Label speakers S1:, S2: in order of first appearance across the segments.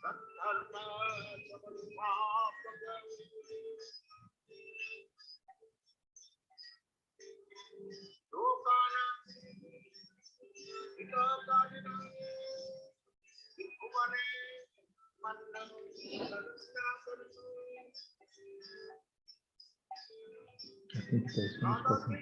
S1: I think there's one spoken.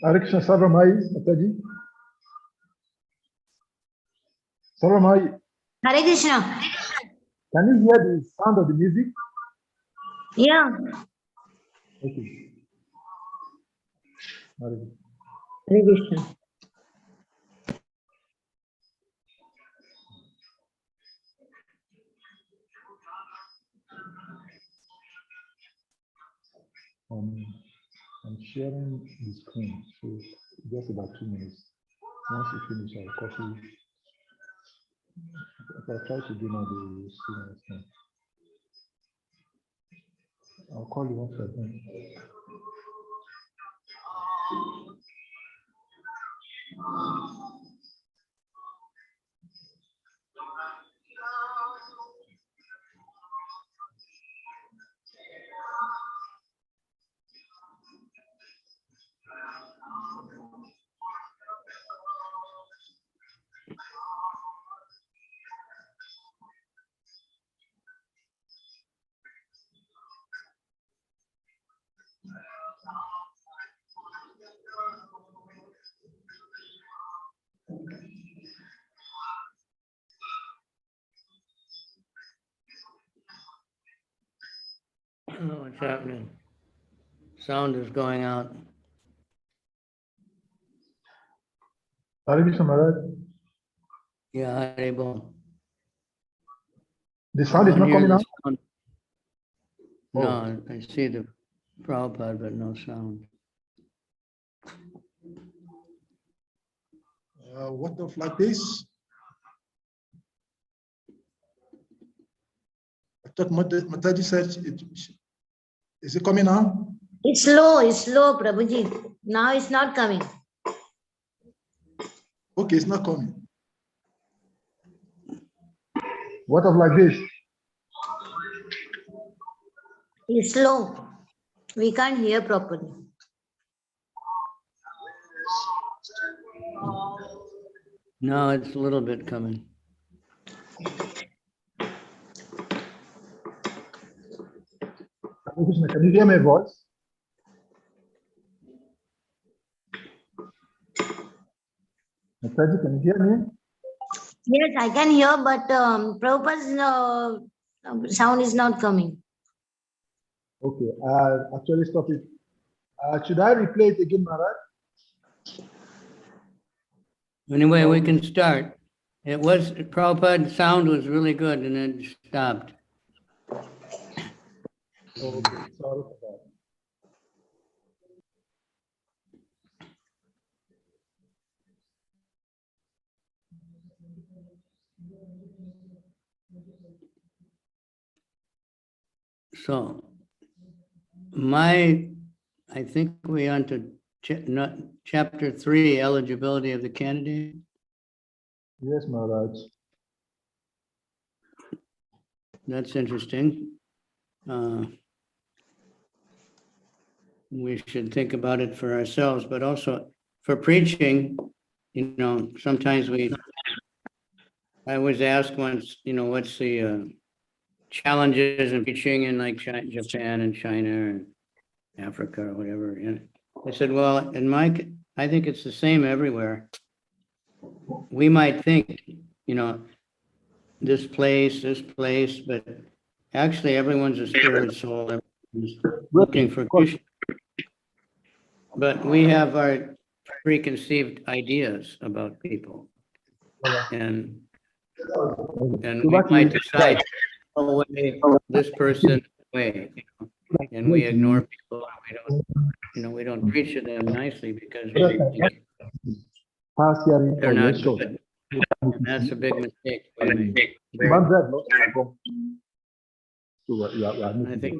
S1: Hare Krishna, Sarvamai, Mataji. Sarvamai.
S2: Hare Krishna.
S1: Can you hear the sound of the music?
S2: Yeah.
S1: Okay. Hare
S2: Krishna.
S1: I'm sharing the screen, so just about 2 minutes. Once you finish, I'll copy. I'll try to do now the students thing. I'll call you once I'm done.
S3: What's happening? Sound is going out.
S1: Hare Krishna Maharaj.
S3: Yeah, Hare Bol.
S1: The sound is not coming out?
S3: No, I see the Prabhupada, but no sound.
S4: What of like this? I thought Mataji said, is it coming now?
S2: It's slow, Prabhuji. Now it's not coming.
S4: Okay, it's not coming.
S1: What of like this?
S2: It's slow. We can't hear properly.
S3: No, it's a little bit coming.
S1: Can you hear my voice? Mataji, can you hear me?
S2: Yes, I can hear, but Prabhupada's sound is not coming.
S1: Okay, actually stop it. Should I replay it again, Maharaj?
S3: Anyway, we can start. It was, Prabhupada's sound was really good and then stopped.
S1: Okay, sorry for that.
S3: So, I think we're on to chapter 3, eligibility of the candidate.
S1: Yes, Maharaj.
S3: That's interesting. We should think about it for ourselves, but also for preaching, sometimes I was asked once, what's the challenges in preaching in like Japan and China and Africa or whatever. And I said, well, I think it's the same everywhere. We might think, this place, but actually everyone's a spirit soul. Everyone's looking for Krishna. But we have our preconceived ideas about people. And we might decide, this person way, and we ignore people. We don't preach to them nicely because we think they're not good. And that's a big mistake we make. I think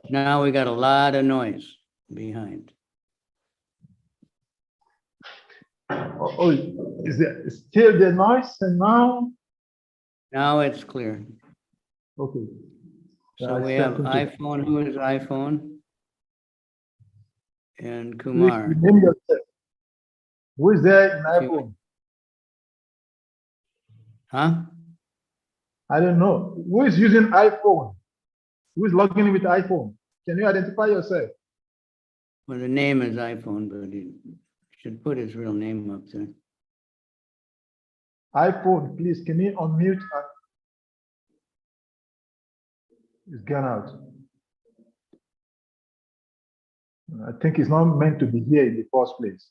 S3: now we got a lot of noise behind.
S1: Oh, is it still the noise and now?
S3: Now it's clear.
S1: Okay.
S3: So we have iPhone. Who is iPhone? And Kumar.
S1: Name yourself. Who is there in iPhone?
S3: Huh?
S1: I don't know. Who is using iPhone? Who is logging in with iPhone? Can you identify yourself?
S3: Well, the name is iPhone, but he should put his real name up there.
S1: iPhone, please, can you unmute? It's gone out. I think it's not meant to be here in the first place.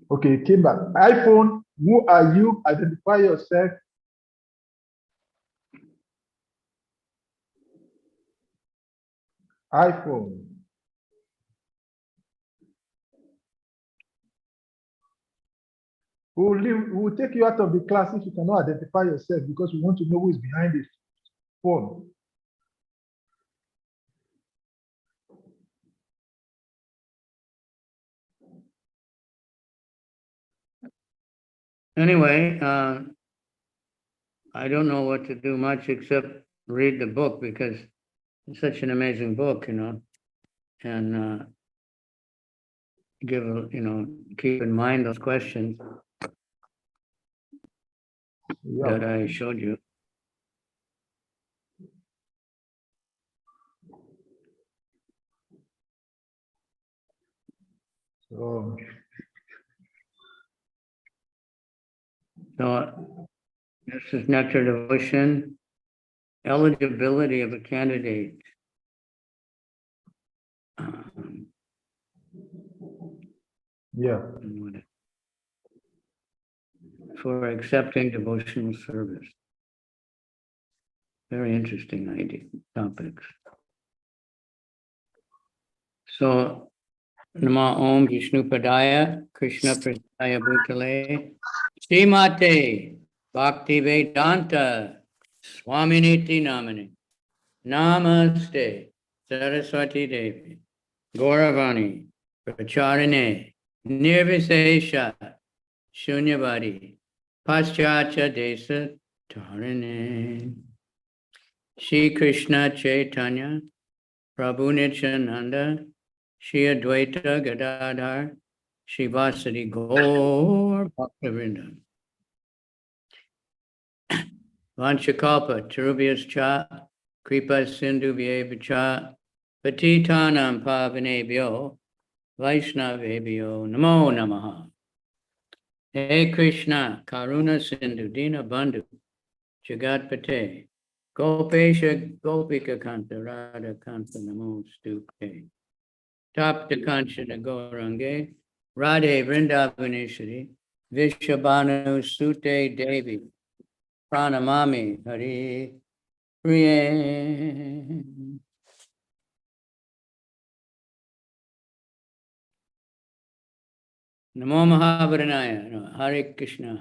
S1: Okay, it came back. iPhone, who are you? Identify yourself. iPhone. We'll take you out of the class if you cannot identify yourself, because we want to know who is behind this phone.
S3: Anyway, I don't know what to do much except read the book because it's such an amazing book, and keep in mind those questions that I showed you. So this is Nectar Devotion, eligibility of a candidate. For accepting devotional service. Very interesting idea, topics. So, Nama Om Vishnu Padaya, Krishna Prasthaya Bhutale, Srimate Bhakti Vedanta, Swaminiti Namani, Namaste, Saraswati Devi, Gauravani, Pracharine, Nirvisesha Shunyavadi Paschacha Desa Tarine Shri Krishna Chaitanya Prabhu Nityananda Shri Advaita Gadadhar Shri Vasadi Gaur Bhaktivinoda Vanchakalpa Tarubhyas Cha Kripa Sindhu Vyevacha Patitanam Pavanebhyo Vaishnavebhyo Namo Namaha. Hey Krishna, Karuna Sindhu Dina Bandhu Jagatpate Gopesha Gopika Kanta Radha Kanta Namo Stupe Tapta Kanchana Gaurange Radhe Vrindavaneshwari Vishabhanu Sute Devi Pranamami Hari Priye. Namo Mahabharanaya, Hare Krishna,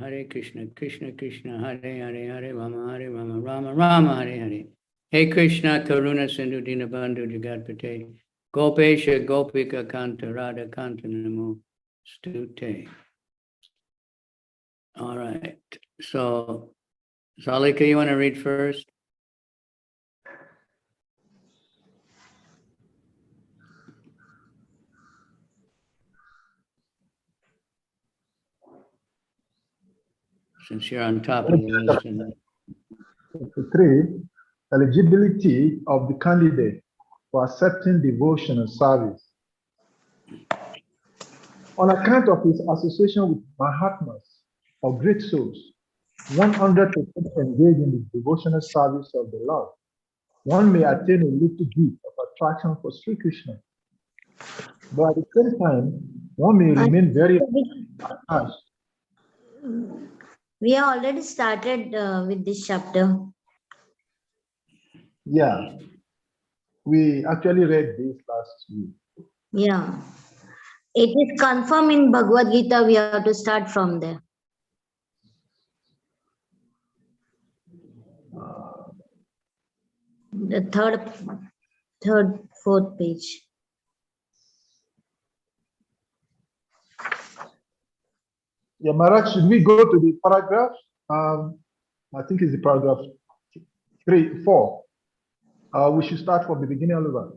S3: Krishna Krishna, Hare Hare, Hare Rama, Rama Rama, Hare Hare. Hey Krishna, Karuna Sindhu Dinabandhu Jagatpate, Gopesha Gopika Kanta Radha Kanta Namo Stute. All right, so Salika, you want to read first? Since you're on top of the list. And
S1: 3. Eligibility of the candidate for accepting devotion and service. On account of his association with Mahatmas or great souls, 100% engaged in the devotional service of the Lord, one may attain a little bit of attraction for Sri Krishna. But at the same time, one may remain very attached.
S2: We have already started with this chapter.
S1: Yeah, we actually read this last week.
S2: Yeah. It is confirmed in Bhagavad Gita. We have to start from there. The third, fourth page.
S1: Yeah, Maharaj, should we go to the paragraph? I think it's the paragraph 4. We should start from the beginning all over.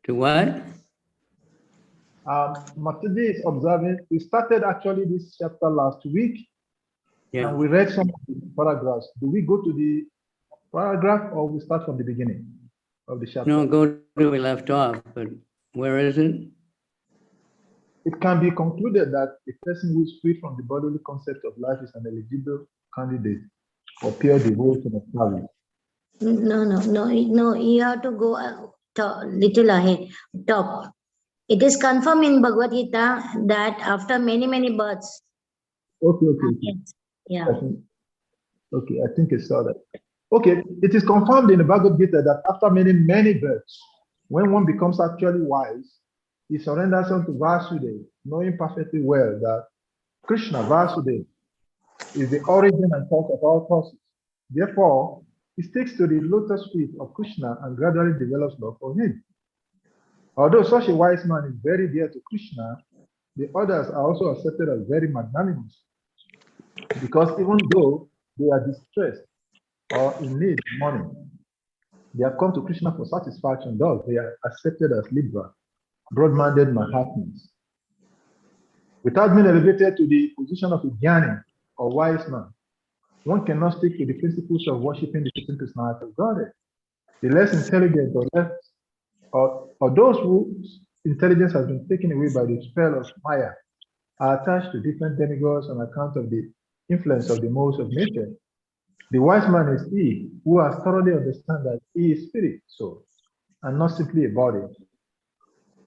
S3: to what?
S1: Mataji is observing, we started actually this chapter last week,
S3: Yeah.
S1: and we read some of the paragraphs. Do we go to the paragraph or we start from the beginning of the chapter?
S3: No, go to where we left off, but where is it?
S1: It can be concluded that a person who is free from the bodily concept of life is an eligible candidate for pure devotion of service.
S2: No, you have to go little ahead, top. It is confirmed in Bhagavad Gita that after many births.
S1: Okay.
S2: Yeah.
S1: Okay, I think I saw that. Okay, it is confirmed in the Bhagavad Gita that after many births, when one becomes actually wise, he surrenders unto Vasudeva, knowing perfectly well that Krishna, Vasudeva, is the origin and cause of all causes. Therefore, he sticks to the lotus feet of Krishna and gradually develops love for him. Although such a wise man is very dear to Krishna, the others are also accepted as very magnanimous, because even though they are distressed or in need of money, they have come to Krishna for satisfaction, thus they are accepted as liberal, broad-minded Mahatmas. Without being elevated to the position of a jnani or wise man, one cannot stick to the principles of worshiping the Supreme Personality of Godhead. The less intelligent or those whose intelligence has been taken away by the spell of Maya are attached to different demigods on account of the influence of the modes of nature. The wise man is he who has thoroughly understood that he is spirit, soul, and not simply a body.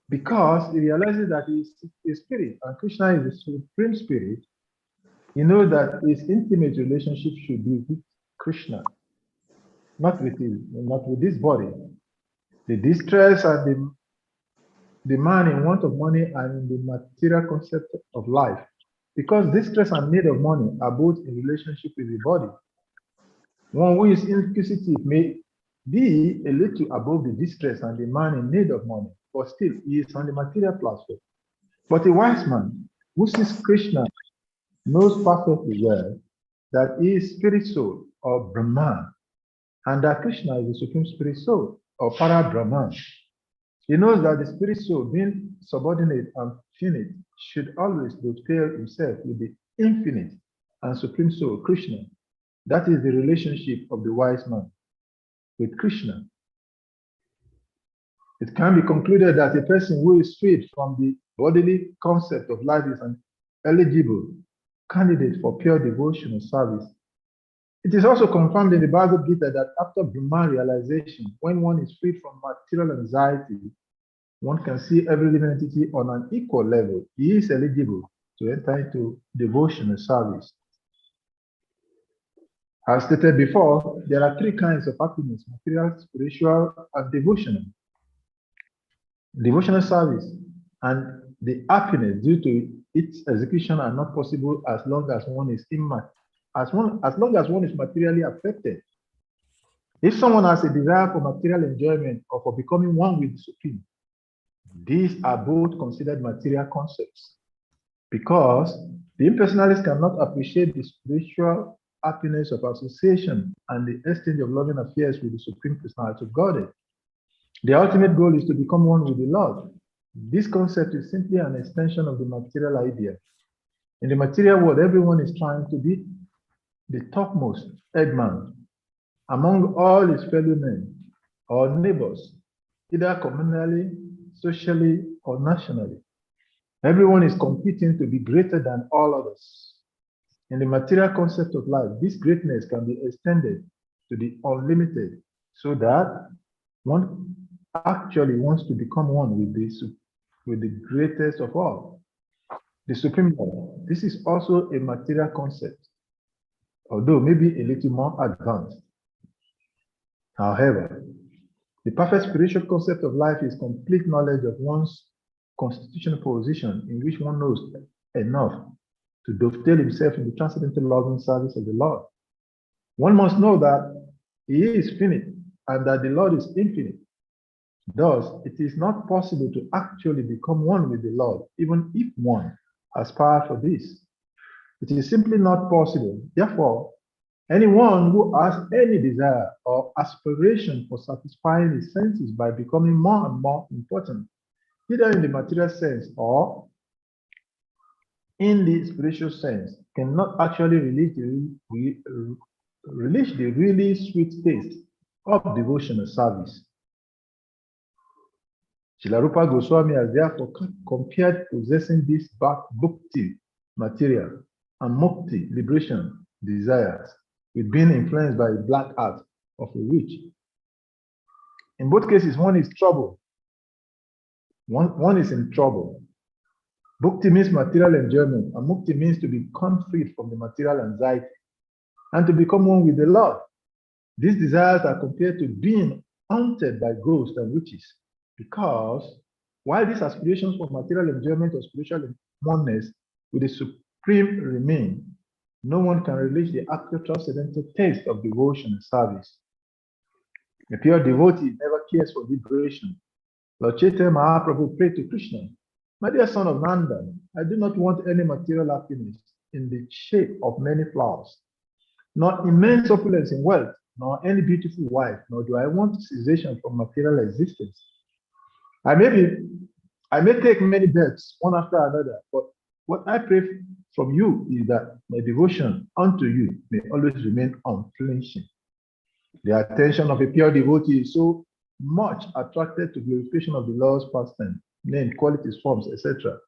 S1: Because he realizes that he is a spirit and Krishna is the supreme spirit, he knows that his intimate relationship should be with Krishna, not with this body. The distress and the man in want of money and in the material concept of life, because distress and need of money are both in relationship with the body. One who is inquisitive may be a little above the distress and the man in need of money, but still he is on the material platform. But a wise man who sees Krishna knows perfectly well that he is spirit soul or Brahman, and that Krishna is the supreme spirit soul or Para Brahman. He knows that the spirit soul, being subordinate and finite, should always dovetail himself with the infinite and supreme soul, Krishna. That is the relationship of the wise man with Krishna. It can be concluded that a person who is freed from the bodily concept of life is an eligible candidate for pure devotion or service. It is also confirmed in the Bhagavad Gita that after Brahman realization, when one is freed from material anxiety, one can see every living entity on an equal level. He is eligible to enter into devotion and service. As stated before, there are three kinds of happiness: material, spiritual, and devotional. Devotional service and the happiness due to its execution are not possible as long as one is materially affected. If someone has a desire for material enjoyment or for becoming one with the Supreme, these are both considered material concepts, because the impersonalists cannot appreciate the spiritual happiness of association and the exchange of loving affairs with the Supreme Personality of Godhead. The ultimate goal is to become one with the Lord. This concept is simply an extension of the material idea. In the material world, everyone is trying to be the topmost headman among all his fellow men or neighbors, either communally, socially, or nationally. Everyone is competing to be greater than all others. In the material concept of life, this greatness can be extended to the unlimited, so that one actually wants to become one with the greatest of all, the Supreme Lord. This is also a material concept, although maybe a little more advanced. However, the perfect spiritual concept of life is complete knowledge of one's constitutional position, in which one knows enough to dovetail himself in the transcendental loving service of the Lord. One must know that he is finite and that the Lord is infinite. Thus, it is not possible to actually become one with the Lord, even if one has power for this. It is simply not possible. Therefore, anyone who has any desire or aspiration for satisfying his senses by becoming more and more important, either in the material sense or in the spiritual sense, cannot actually release the really sweet taste of devotional service. Srila Rupa Goswami has therefore compared possessing this bhakti material and mukti liberation desires with being influenced by the black art of a witch. In both cases, one is trouble. One is in trouble. Bhakti means material enjoyment, and mukti means to be freed from the material anxiety and to become one with the Lord. These desires are compared to being haunted by ghosts and witches, because while these aspirations for material enjoyment or spiritual oneness with the Supreme remain, no one can release the actual transcendental taste of devotion and service. A pure devotee never cares for liberation. Lord Chaitanya Mahaprabhu prayed to Krishna, "My dear son of Nanda, I do not want any material happiness in the shape of many flowers, nor immense opulence in wealth, nor any beautiful wife, nor do I want cessation from material existence. I may take many births, one after another, but what I pray from you is that my devotion unto you may always remain unflinching." The attention of a pure devotee is so much attracted to glorification of the Lord's pastime, name, qualities, forms, etc.,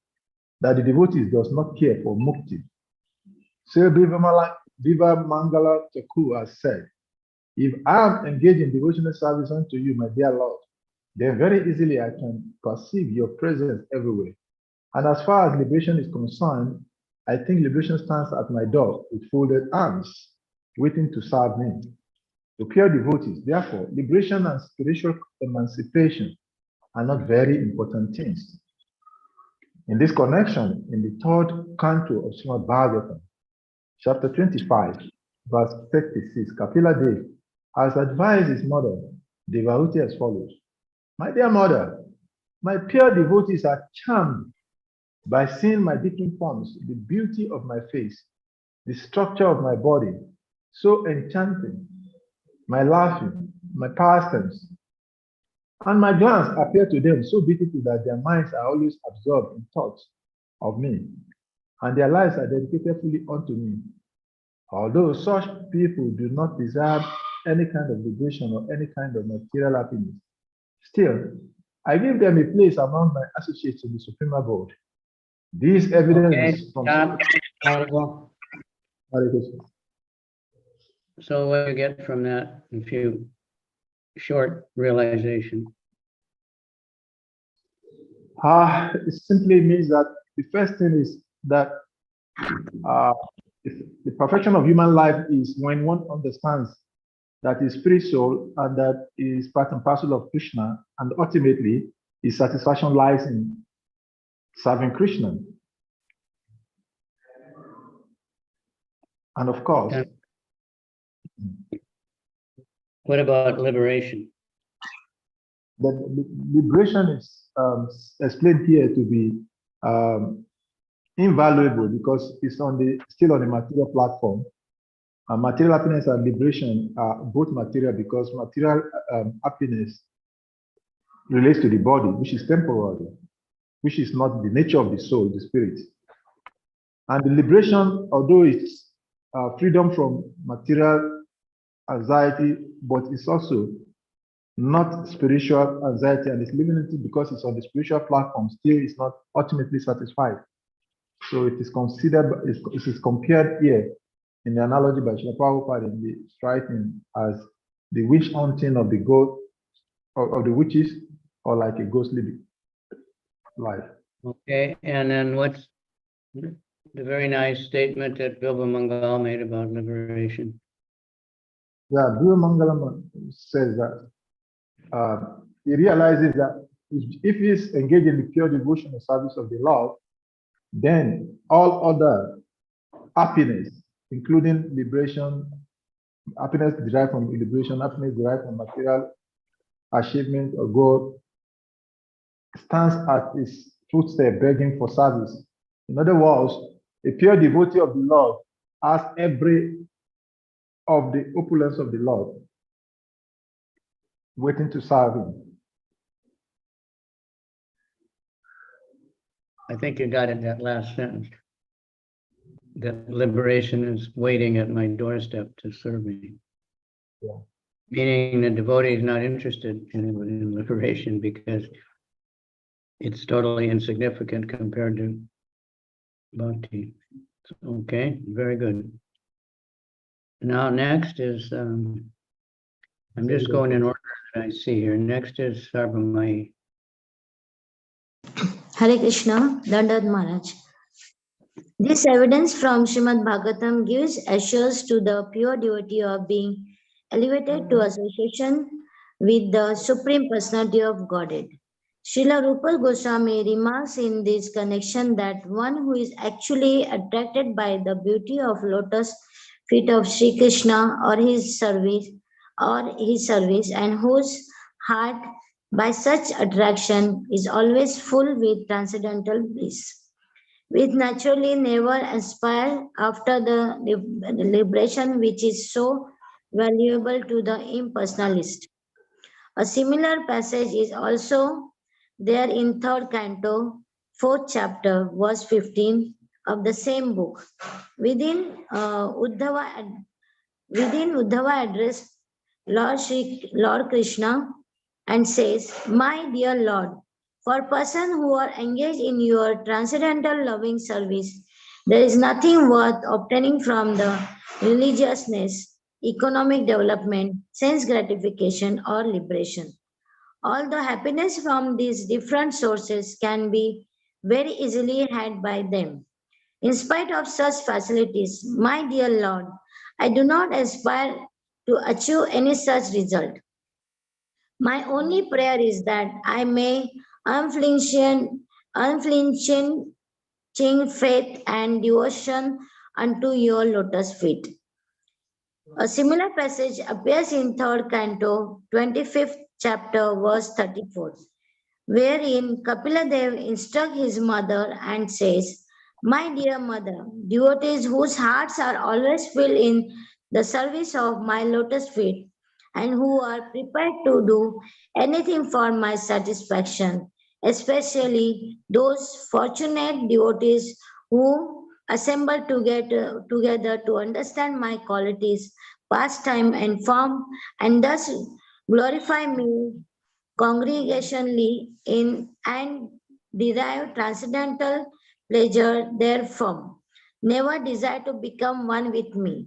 S1: that the devotee does not care for mukti. So Viva Mangala Thakur has said, "If I am engaged in devotional service unto you, my dear Lord, then very easily I can perceive your presence everywhere. And as far as liberation is concerned, I think liberation stands at my door with folded arms, waiting to serve me." To pure devotees, therefore, liberation and spiritual emancipation are not very important things. In this connection, in the third canto of Srimad Bhagavatam, chapter 25, verse 36, Kapila Dev has advised his mother, Devahuti, as follows: "My dear mother, my pure devotees are charmed by seeing my different forms, the beauty of my face, the structure of my body, so enchanting, my laughing, my pastimes, and my glance appear to them so beautiful that their minds are always absorbed in thoughts of me, and their lives are dedicated fully unto me. Although such people do not desire any kind of liberation or any kind of material happiness, still, I give them a place among my associates in the Supreme Abode. This evidence
S3: Okay,
S1: is from
S3: stop. Audible.
S1: Hare Krishna.
S3: So what do you get from that, a few short realization?
S1: It simply means that the first thing is that the perfection of human life is when one understands that is spirit soul and that is part and parcel of Krishna, and ultimately his satisfaction lies in serving Krishna. And of course,
S3: And what about liberation?
S1: the liberation is explained here to be invaluable because it's still on the material platform. Material happiness and liberation are both material because material happiness relates to the body, which is temporary, which is not the nature of the soul, the spirit. And the liberation, although it's freedom from material anxiety, but it's also not spiritual anxiety, and it's limited because it's on the spiritual platform, still it's not ultimately satisfied. So it is considered, it is compared here in the analogy by Srila Prabhupada in the striking as the witch hunting of the goat, of the witches, or like a ghostly life.
S3: Okay, and then what's the very nice statement that Bilba Mangal made about liberation?
S1: Yeah, Dhruva Mangalam says that he realizes that if he is engaged in the pure devotion and service of the Lord, then all other happiness, including liberation, happiness derived from liberation, happiness derived from material achievement or goal, stands at his footstep begging for service. In other words, a pure devotee of the Lord has every of the opulence of the Lord waiting to serve him.
S3: I think you got it, that last sentence. That liberation is waiting at my doorstep to serve me.
S1: Yeah.
S3: Meaning the devotee is not interested in liberation because it's totally insignificant compared to bhakti. Okay, very good. Now next is, I'm just going in order that I see here. Next is Sarvamai.
S2: Hare Krishna, Dandad Maharaj. This evidence from Srimad Bhagavatam gives assurance to the pure devotee of being elevated to association with the Supreme Personality of Godhead. Srila Rupa Goswami remarks in this connection that one who is actually attracted by the beauty of lotus feet of Sri Krishna or his service and whose heart by such attraction is always full with transcendental bliss, which naturally never aspire after the liberation which is so valuable to the impersonalist. A similar passage is also there in 3rd canto, 4th chapter, verse 15 of the same book. Within Uddhava addressed Lord Krishna and says, "My dear Lord, for persons who are engaged in your transcendental loving service, there is nothing worth obtaining from the religiousness, economic development, sense gratification, or liberation. Although happiness from these different sources can be very easily had by them. In spite of such facilities, my dear Lord, I do not aspire to achieve any such result. My only prayer is that I may unflinching faith and devotion unto your lotus feet." A similar passage appears in 3rd canto, 25th chapter, verse 34. wherein Kapila Dev instructs his mother and says, "My dear mother, devotees whose hearts are always filled in the service of my lotus feet and who are prepared to do anything for my satisfaction, especially those fortunate devotees who assemble together to understand my qualities, pastime, and form, and thus glorify me congregationally in and derive transcendental pleasure therefrom, never desire to become one with me.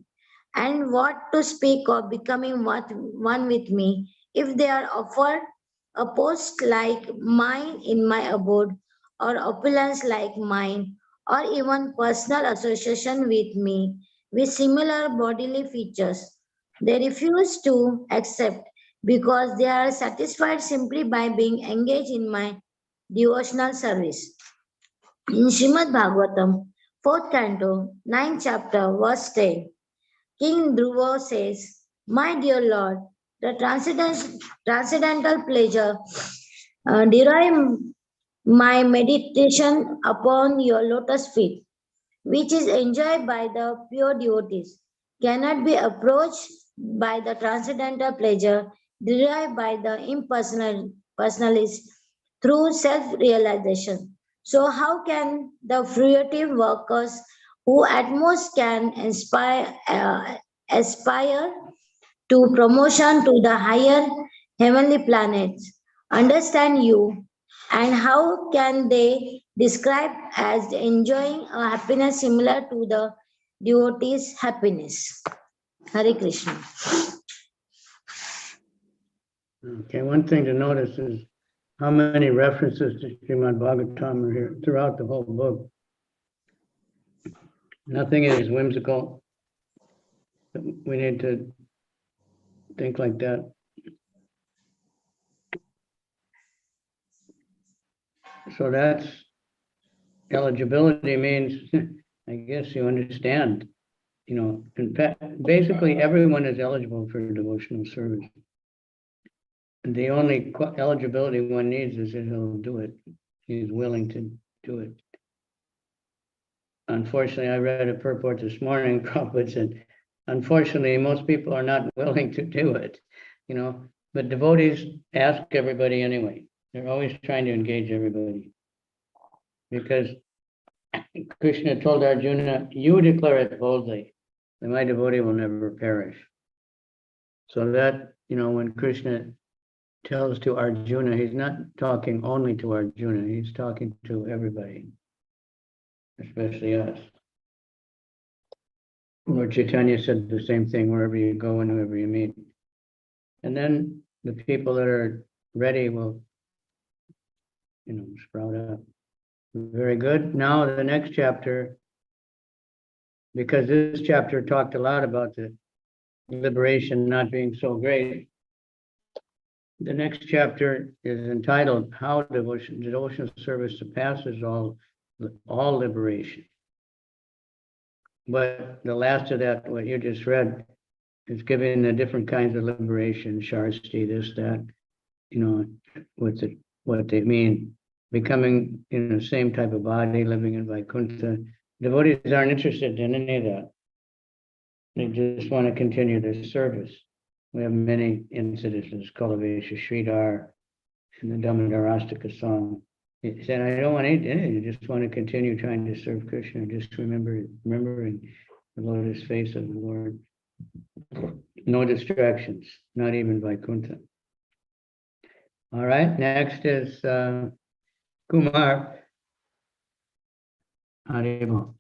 S2: And what to speak of becoming one with me, if they are offered a post like mine in my abode, or opulence like mine, or even personal association with me with similar bodily features, they refuse to accept because they are satisfied simply by being engaged in my devotional service. In Srimad Bhagavatam, 4th canto, 9th chapter, verse 10, King Dhruva says, "My dear Lord, the transcendental pleasure derive my meditation upon your lotus feet, which is enjoyed by the pure devotees, cannot be approached by the transcendental pleasure derived by the impersonal personalists through self-realization. So how can the fruitive workers who at most can aspire to promotion to the higher heavenly planets understand you, and how can they describe as enjoying a happiness similar to the devotee's happiness?" Hare Krishna.
S3: Okay, one thing to notice is how many references to Srimad Bhagavatam are here throughout the whole book. Nothing is whimsical. We need to think like that. So that's eligibility means, I guess you understand, basically everyone is eligible for devotional service. The only eligibility one needs is that he'll do it. He's willing to do it. Unfortunately, I read a purport this morning, Prabhupada said, unfortunately, most people are not willing to do it, but devotees ask everybody anyway. They're always trying to engage everybody. Because Krishna told Arjuna, you declare it boldly, that my devotee will never perish. So that, when Krishna tells to Arjuna, he's not talking only to Arjuna, he's talking to everybody, especially us. Lord Chaitanya said the same thing wherever you go and whoever you meet. And then the people that are ready will, sprout up. Very good. Now the next chapter, because this chapter talked a lot about the liberation not being so great. The next chapter is entitled How Devotional Service Surpasses All Liberation. But the last of that, what you just read, is giving the different kinds of liberation, Sastri, this, that, what they mean. Becoming in the same type of body, living in Vaikuntha. Devotees aren't interested in any of that. They just want to continue their service. We have many incidences, Kalavesha Sridhar, in the Damodarastaka song. He said, I don't want anything, I just want to continue trying to serve Krishna, just remembering the lotus face of the Lord. No distractions, not even Vaikuntha. All right, next is Kumar. Haribo.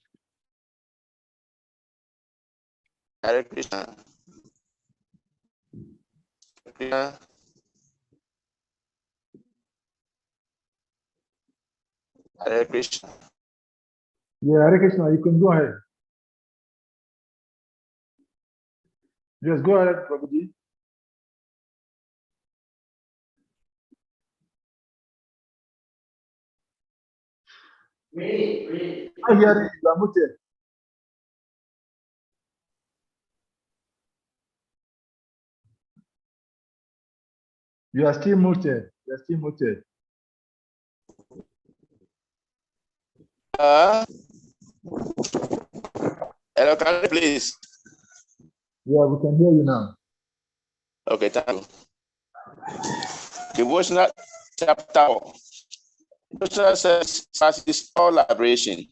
S5: Hare Krishna. Krishna. Hare Krishna.
S1: Yeah, Hare Krishna, you can go ahead. Just go ahead, Prabhuji.
S3: Read.
S1: I hear it, you are muted. You are still muted. You are still muted.
S5: Hello, can you please?
S1: Yeah, we can hear you now.
S5: Okay, thank you. Devotional chapter 4. Devotional says all liberation.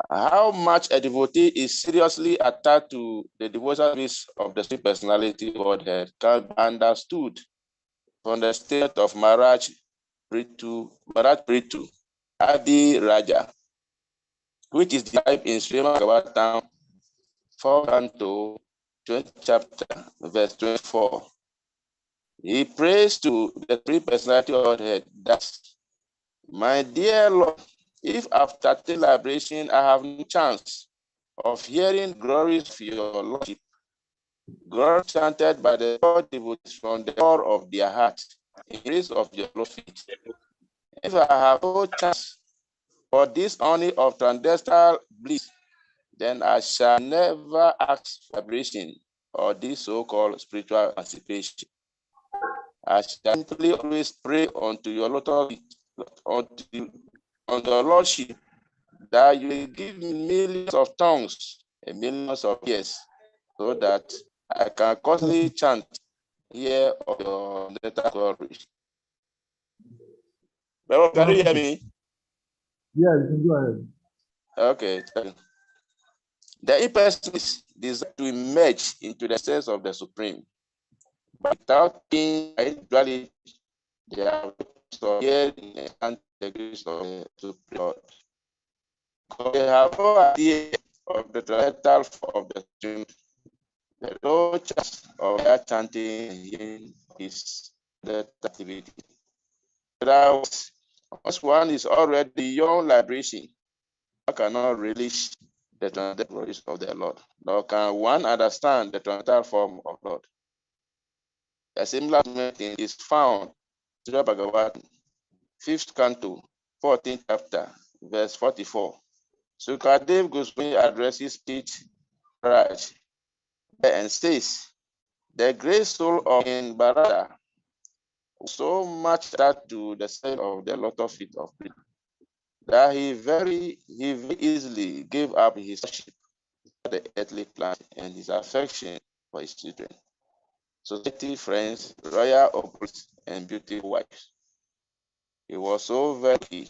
S5: How much a devotee is seriously attached to the devotional service of the three personality Godhead can be understood from the state of Maharaj Prithu Adi Raja, which is described in Srimad Bhagavatam 4 Canto 20 chapter verse 24. He prays to the three personality of Godhead that, my dear Lord, if after the liberation I have no chance of hearing glories of your Lordship, glory chanted by the Lord devotees from the core of their heart, in praise of your Lord's feet. If I have no chance for this honor of transcendental bliss, then I shall never ask for liberation or this so-called spiritual emancipation. I shall simply always pray unto your Lord, unto your Lordship, that you will give me millions of tongues and millions of years, so that I can constantly chant here of your letter glory. Well, can you hear me?
S1: Yeah, you can go ahead.
S5: Okay. The e-person is designed to emerge into the sense of the Supreme, but without being individually, they are so hearing and the grace of the Supreme Lord. Because they have no idea of the transcendental form of the Supreme. There is no chance of their chanting and hearing his activity. Once one is already beyond liberation, one cannot relish the transcendental glories of the Lord, nor can one understand the transcendental form of Lord. A similar statement is found in Srimad Bhagavatam, 5th canto, 14th chapter, verse 44. Sukadev Goswami addresses speech Raj and says, the great soul of King Bharata was so much attached to the sign of the lotus feet of Krishna that he very easily gave up his worship for the earthly planet and his affection for his children, society, friends, royal opulence, and beautiful wives. He was so very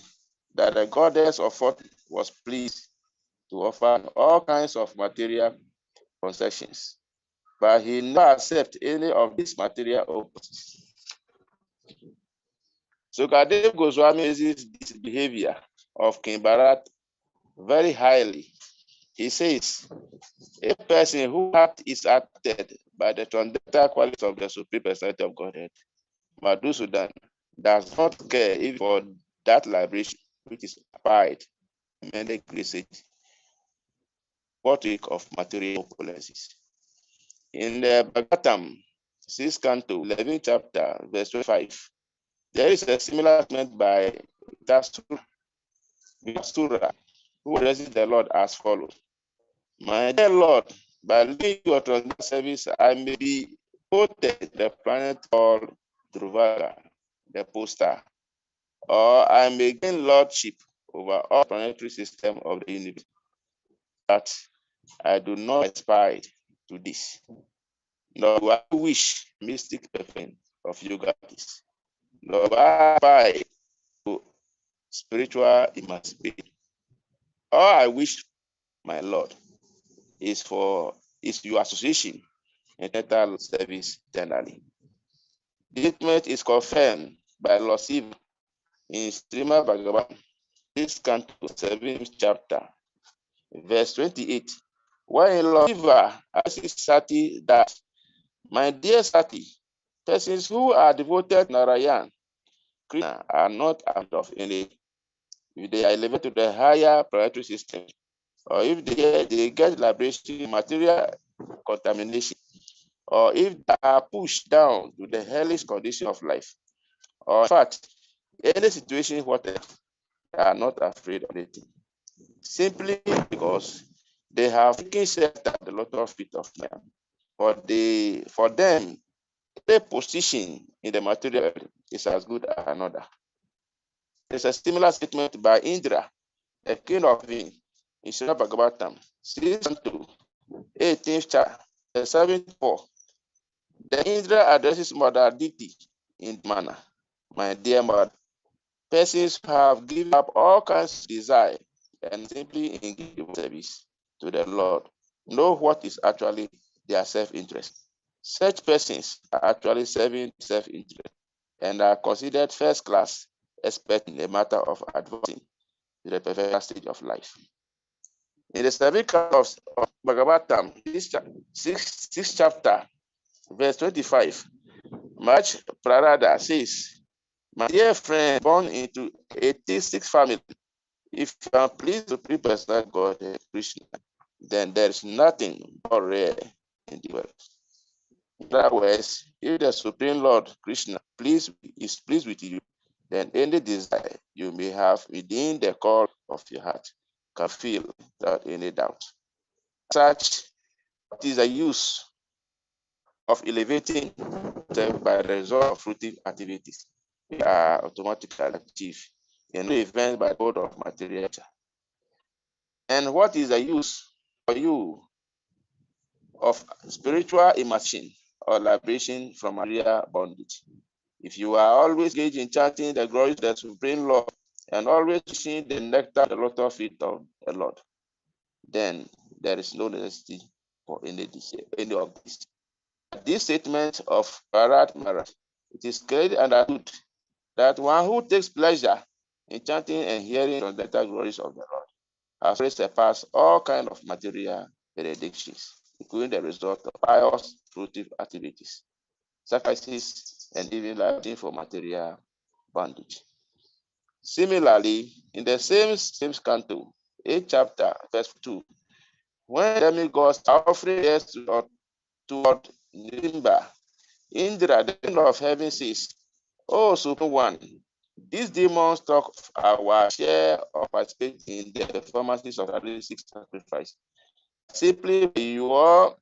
S5: that the goddess of fortune was pleased to offer all kinds of material concessions, but he never accepted any of these material opulence. So Sukadev Goswami uses this behavior of King Bharat very highly. He says, a person whose heart is attracted by the transcendental qualities of the Supreme Personality of Godhead, Madhusudan, does not care even for that liberation which is applied in many graces, partake of material opulences. In the Bhagavatam, 6th canto, 11th chapter, verse 25, there is a similar statement by Vyasura, who addresses the Lord as follows. My dear Lord, by leaving your transcendental service, I may be quoted the planet called Dhruvaga, the poster, or I may gain lordship over all planetary system of the universe. But I do not aspire to this, nor do I wish mystic perfection of yogatis, nor do I aspire to spiritual emancipation. All I wish, my Lord, is your association and total service tenderly. This statement is confirmed by Lord Shiva in Srimad Bhagavatam, 6th canto, 7th chapter, verse 28, where Lord Shiva asks Sati that, my dear Sati, persons who are devoted to Narayan, Krishna, are not out of any. If they are elevated to the higher planetary system, or if they get liberation, material contamination, or if they are pushed down to the hellish condition of life, or in fact, any situation whatever, they are not afraid of anything, simply because they have taken shelter at the lotus feet of man. For them, their position in the material is as good as another. There's a similar statement by Indra, the king of Heaven, in Srimad Bhagavatam, 6.2, 18th chapter, 7.4. The Indra addresses Mother Aditi in the manner, my dear mother, persons who have given up all kinds of desire and simply engage in service to the Lord know what is actually their self-interest. Such persons are actually serving self-interest and are considered first class experts in the matter of advancing to the perfect stage of life. In the seventh of Bhagavatam, sixth chapter, verse 25, Mach Prarada says, my dear friend, born into a theistic family, if you are pleased to represent God Krishna, then there is nothing more rare in the world. In other words, if the Supreme Lord Krishna is pleased with you, then any desire you may have within the core of your heart can feel without any doubt. Such is the use of elevating them by the result of fruitive activities. We are automatically achieved in events by the mode of material. And what is the use for you of spiritual immersion or liberation from material bondage? If you are always engaged in chanting the glories of the Supreme Lord and always seeing the nectar of the lotus feet of the Lord, then there is no necessity for any of this. This statement of Bharat Maharaj, it is clearly understood that one who takes pleasure in chanting and hearing the nectar glories of the Lord has already surpassed all kinds of material benedictions, including the result of pious, fruitive activities, sacrifices, and even life for material bondage. Similarly, in the same canto, 8th chapter, verse 2, when demigods are offering theirs toward Nimba, Indra, the king of heaven, says, "O Supreme One, these demons talk of our share of participating in the performances of the 6 sacrifice. Simply by your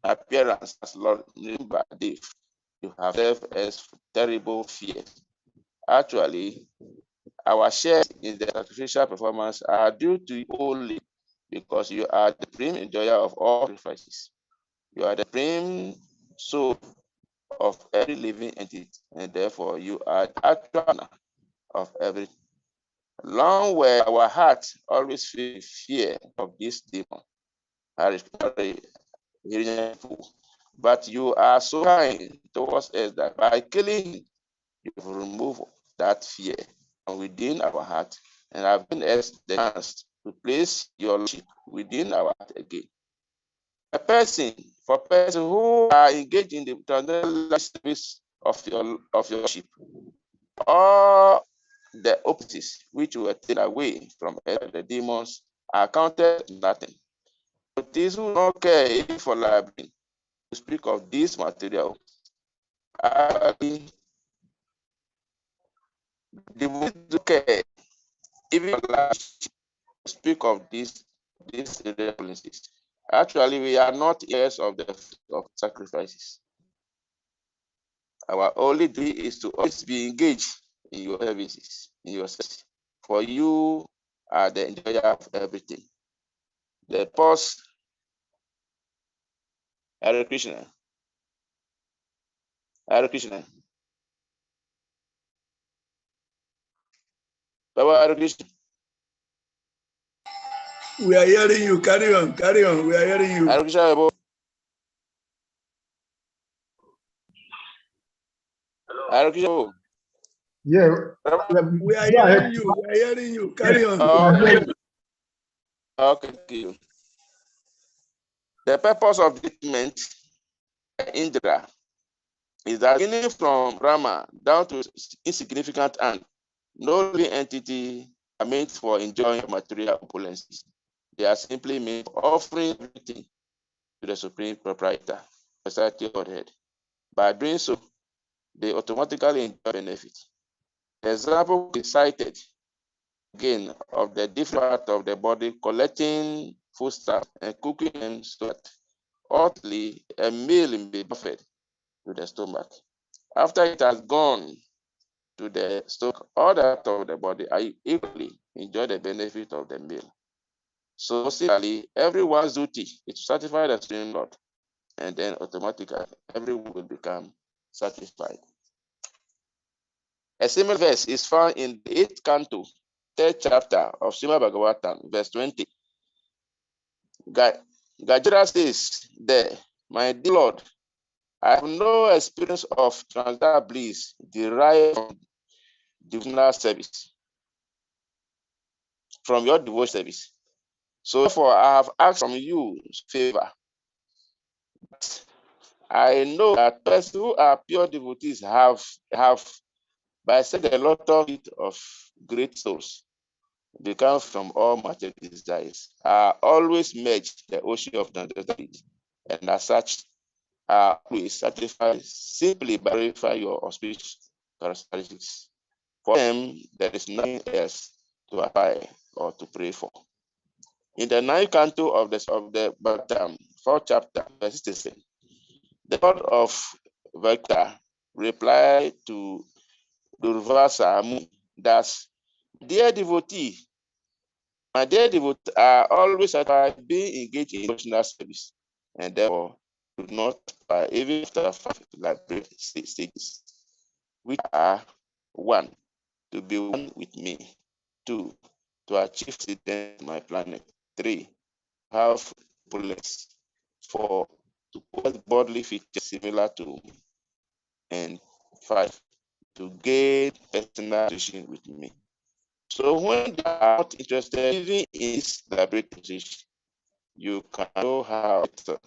S5: appearance as Lord Nimba Dev, you have left us terrible fear. Actually, our shares in the sacrificial performance are due to you only because you are the supreme enjoyer of all sacrifices. You are the supreme soul of every living entity, and therefore you are the actual owner of everything. Long where our hearts always feel fear of this demon, but you are so kind towards us that by killing him, you remove that fear from within our heart and have given us the chance to place your lordship within our heart again. For persons who are engaged in the traditional service of your lordship, all the opposites which were taken away from the demons are counted nothing. But these who don't care even for liability to speak of this material, actually, the ones who care even for liability to speak of these irregularity. Actually, we are not heirs of sacrifices. Our only duty is to always be engaged in your services, in your service. For you are the enjoyer of everything. The pause. Hare Krishna. Hare Krishna. Baba Hare Krishna.
S6: We are hearing you. Carry on. Carry on. We are hearing you.
S5: Hare Krishna, Baba. Hare Krishna.
S1: Yeah.
S6: We are hearing you. We are hearing you. Carry on.
S5: Okay, thank you. The purpose of the treatment Indra is that beginning from Rama down to insignificant ant, no living entity are meant for enjoying material opulences. They are simply meant for offering everything to the Supreme Proprietor, Society Godhead. By doing so, they automatically enjoy benefit. The example is cited again of the different part of the body collecting foodstuff and cooking them so that ultimately a meal may be offered to the stomach. After it has gone to the stomach or the part of the body, I equally enjoy the benefit of the meal. So similarly, everyone's duty is to satisfy the Supreme Lord, and then automatically everyone will become satisfied. A similar verse is found in the 8th canto, 3rd chapter of Srimad Bhagavatam, verse 20. Gajra says there, my dear Lord, I have no experience of transcendental bliss derived from devotional service, from your devotional service. So therefore, I have asked from you favor. But I know that persons who are pure devotees have by setting a lot of it of great souls, become from all material desires, are always merged in the ocean of transcendentality, and as such are always satisfied simply by verifying your auspicious characteristics. For them, there is nothing else to apply or to pray for. In the 9th canto of the Bhagavatam, 4th chapter, verse 67, the Lord of Bhakti replied to Durvasa Muni, thus, dear devotee, my dear devotees are always satisfied being engaged in devotional service, and therefore do not even after 5 elaborate stages, which are 1, to be one with me, 2, to achieve residence on my planet, 3, have bullets, 4, to possess bodily features similar to me, and 5, to gain personal association with me. So when they are not interested even in this elaborate position, you can know how to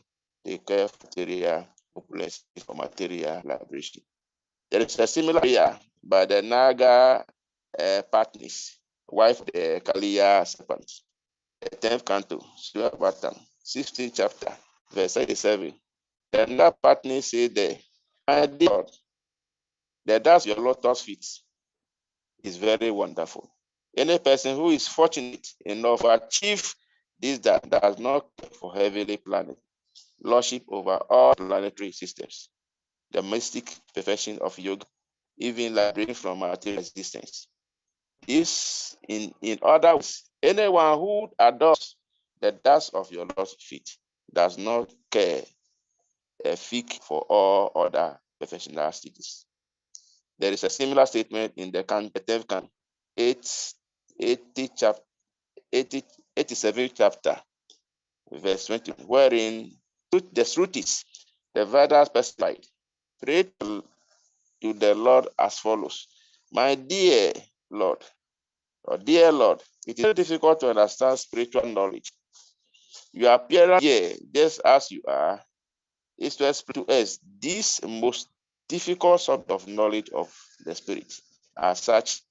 S5: take care of material hopeless for material liberation. There is a similar prayer by the Naga Patnis, wife of the Kaliya serpent. The 10th canto, Surah Bhattam, 16th chapter, verse 87. The Naga Patnis said there, my dear Lord, the dust of your lotus feet is very wonderful. Any person who is fortunate enough to achieve this that does not care for heavenly planet, lordship over all planetary systems, the mystic perfection of yoga, even liberating from material existence. This, in other words, anyone who adopts the dust of your Lord's feet does not care a fig for all other perfectional stages. There is a similar statement in the 10th canto, 87th chapter, verse 20, wherein the Shrutis, the Vedas specified, pray to the Lord as follows. My dear Lord, dear Lord, it is very difficult to understand spiritual knowledge. Your appearance here, just as you are, is to explain to us this most difficult sort of knowledge of the Spirit. As such,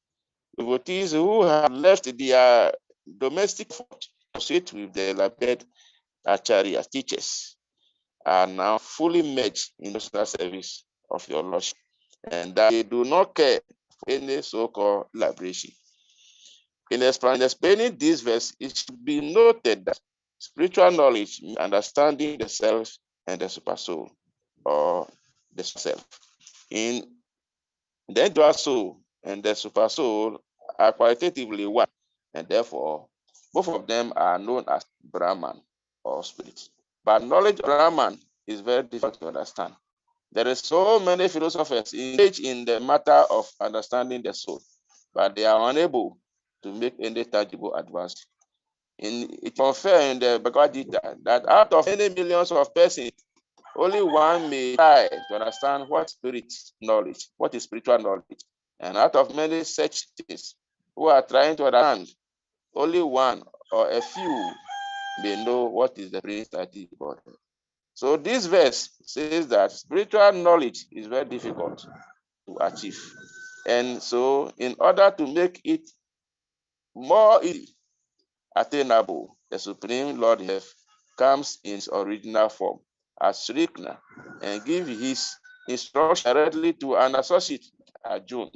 S5: devotees who have left their domestic pursuit with the elaborate acharya teachers are now fully merged in the service of your Lordship, and that they do not care for any so-called liberation. In explaining this verse, it should be noted that spiritual knowledge means understanding the self and the supersoul, or the self. In the individual soul and the supersoul are qualitatively one, and therefore both of them are known as Brahman or spirit. But knowledge of Brahman is very difficult to understand. There are so many philosophers engaged in the matter of understanding the soul, but they are unable to make any tangible advance. It confirms in the Bhagavad Gita that out of many millions of persons, only one may try to understand what is spiritual knowledge. And out of many such things who are trying to understand, only one or a few may know what is the Prince that is God. So this verse says that spiritual knowledge is very difficult to achieve. And so in order to make it more easy attainable, the Supreme Lord comes in his original form as Sri Krishna and give his instruction directly to an associate, Arjuna,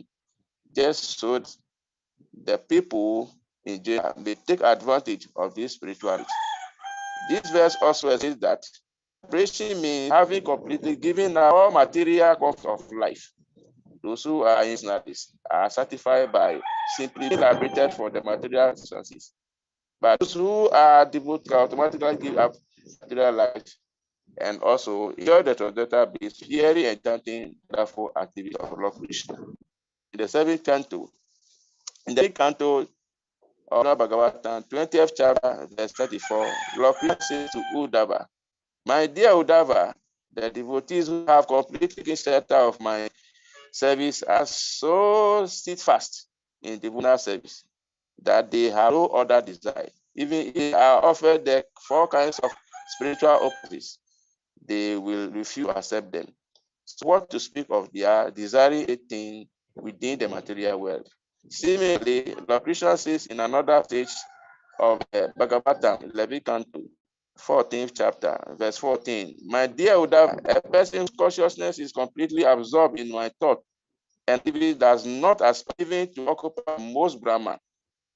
S5: just so the people in jail may take advantage of this spirituality. This verse also says that liberation means having completely given all material comfort of life Those who are in service are certified by simply being liberated for the material senses. But those who are devoted automatically give up material life and also enjoy the transcendental bliss, hearing and chanting wonderful activity of Lord Krishna. In the seventh canto, of Bhagavatam, 20th chapter, verse 34, Lord Krishna says to Uddhava, my dear Uddhava, the devotees who have completely taken shelter of my service are so steadfast in devotional service that they have no other desire. Even if they are offered the 4 kinds of spiritual opposites, they will refuse to accept them. So what to speak of their desiring a thing within the material world? Similarly, Lord Krishna says in another stage of Bhagavatam, 11th canto, 14th chapter, verse 14, my dear Uddhava, a person's consciousness is completely absorbed in my thought, and if it does not aspire even to occupy most Brahman,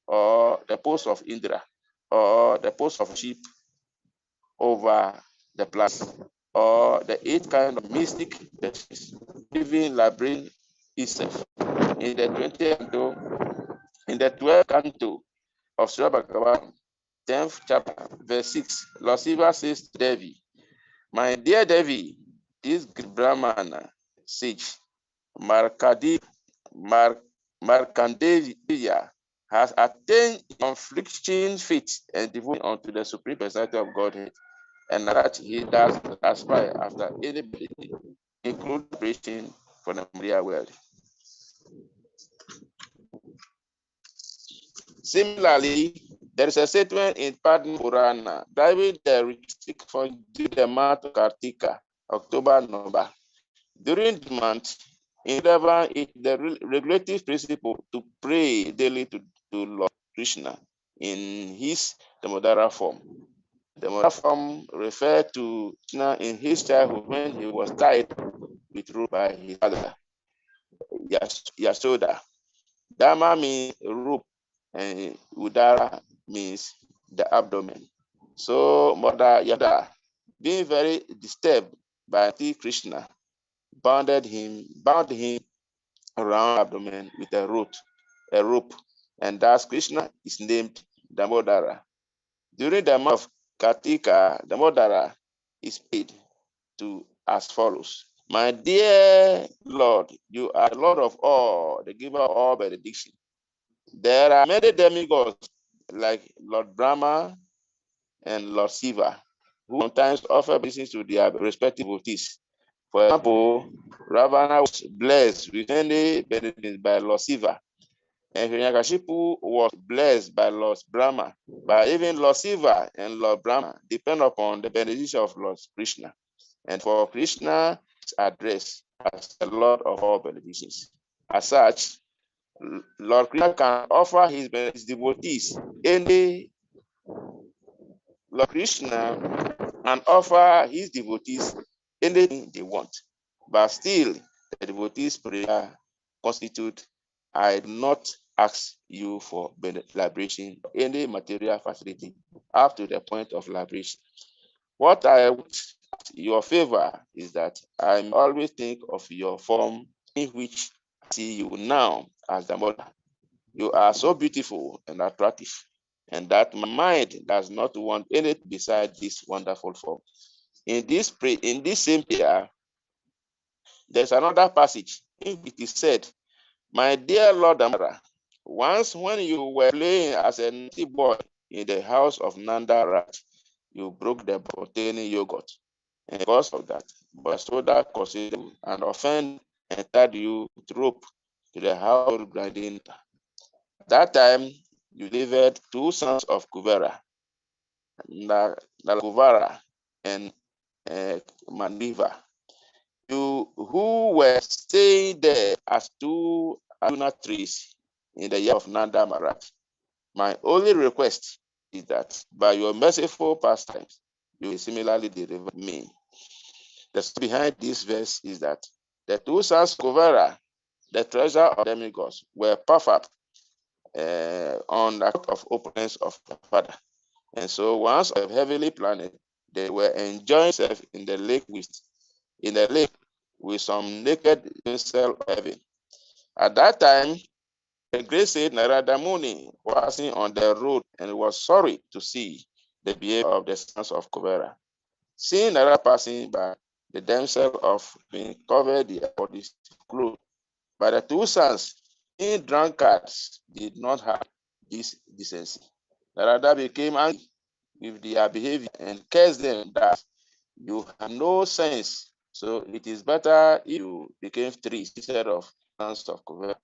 S5: or the post of Indra, or the post of sheep over the planet, or the 8 kind of mystic destinies, even liberating itself. In the 20th canto, in the 12th canto of Sri Bhagavatam, 10th chapter, verse 6, Lord Shiva says to Devi, my dear Devi, this Brahmana sage, Markandeya, has attained conflicting faith and devotion unto the Supreme Personality of Godhead, and that he does not aspire after anybody, including preaching for the material world. Similarly, there is a statement in Padma Purana driving the ritualistic for the month of Kartika, October, November. During the month, in November, it the regulative principle to pray daily to Lord Krishna in his Damodara form. The Damodara form referred to Krishna in his childhood when he was tied with rope by his father, Yasoda. Dharma means rope, and Udara means the abdomen. So Mother Yada, being very disturbed by Krishna, bound him around abdomen with a rope, and thus Krishna is named Damodara. During the month of Kartika, Damodara is paid to as follows. My dear Lord, you are the Lord of all, the giver of all benediction. There are many demigods like Lord Brahma and Lord Shiva, who sometimes offer blessings to their respective devotees. For example, Ravana was blessed with many benefits by Lord Shiva, and Hiranyakashipu was blessed by Lord Brahma. But even Lord Shiva and Lord Brahma depend upon the benediction of Lord Krishna. And for Krishna is addressed as the Lord of all benedictions. As such, Lord Krishna can offer his devotees any Lord Krishna and offer his devotees anything they want. But still, the devotees' prayer constitute, I do not ask you for liberation, any material facility up to the point of liberation. What I want your favor is that I always think of your form in which I see you now as the mother. You are so beautiful and attractive, and that my mind does not want anything beside this wonderful form. In this same prayer, there's another passage in which it is said, my dear Lord Amara, once when you were playing as a naughty boy in the house of Nanda Raj, you broke the containing yogurt. And because of that, Basoda considered you and offended and tied you with rope to the house grinding. At that time, you delivered 2 sons of Kuvera, Nalakuvara and Maniva, you who were staying there as 2 Arjuna trees in the year of Nanda Maharaj. My only request is that by your merciful pastimes, you will similarly deliver me. The story behind this verse is that the 2 sons of Kuvera, the treasure of demigods, were puffed up on account of opulence of the father. And so once on a heavenly planet, they were enjoying themselves in the lake with some naked cell of heaven. At that time, the great sage Narada Muni was passing on the road and was sorry to see the behavior of the sons of Kuvera. Seeing Narada passing by, the damsel of being covered their bodies with clothes. But the two sons, being drunkards, did not have this decency. Narada became angry with their behavior and cursed them that you have no sense. So it is better if you became trees instead of sons of Kuvera.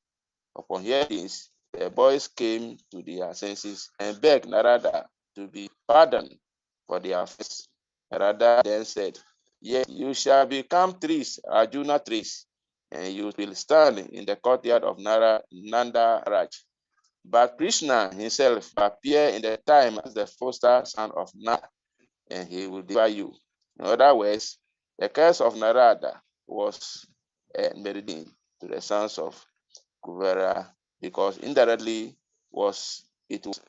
S5: Upon hearing this, the boys came to their senses and begged Narada to be pardoned for their offense. Narada then said, "Yes, you shall become trees, Arjuna trees, and you will stand in the courtyard of Nanda Raj. But Krishna himself will appear in the time as the foster son of Nanda, and he will deliver you." In other words, the curse of Narada was a meridian to the sons of Kuvera, because indirectly it was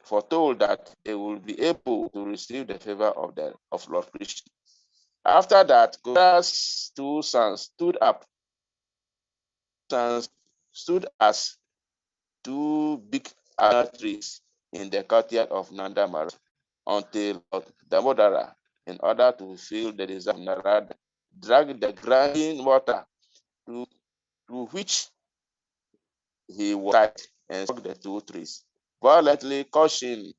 S5: foretold that they will be able to receive the favor of Lord Krishna. After that, Kuvera's two sons stood as two big trees in the courtyard of Nanda Maharaj until Lord Damodara, in order to fulfill the desire of Narada, dragged the grinding water to which he was tied and struck the two trees, violently causing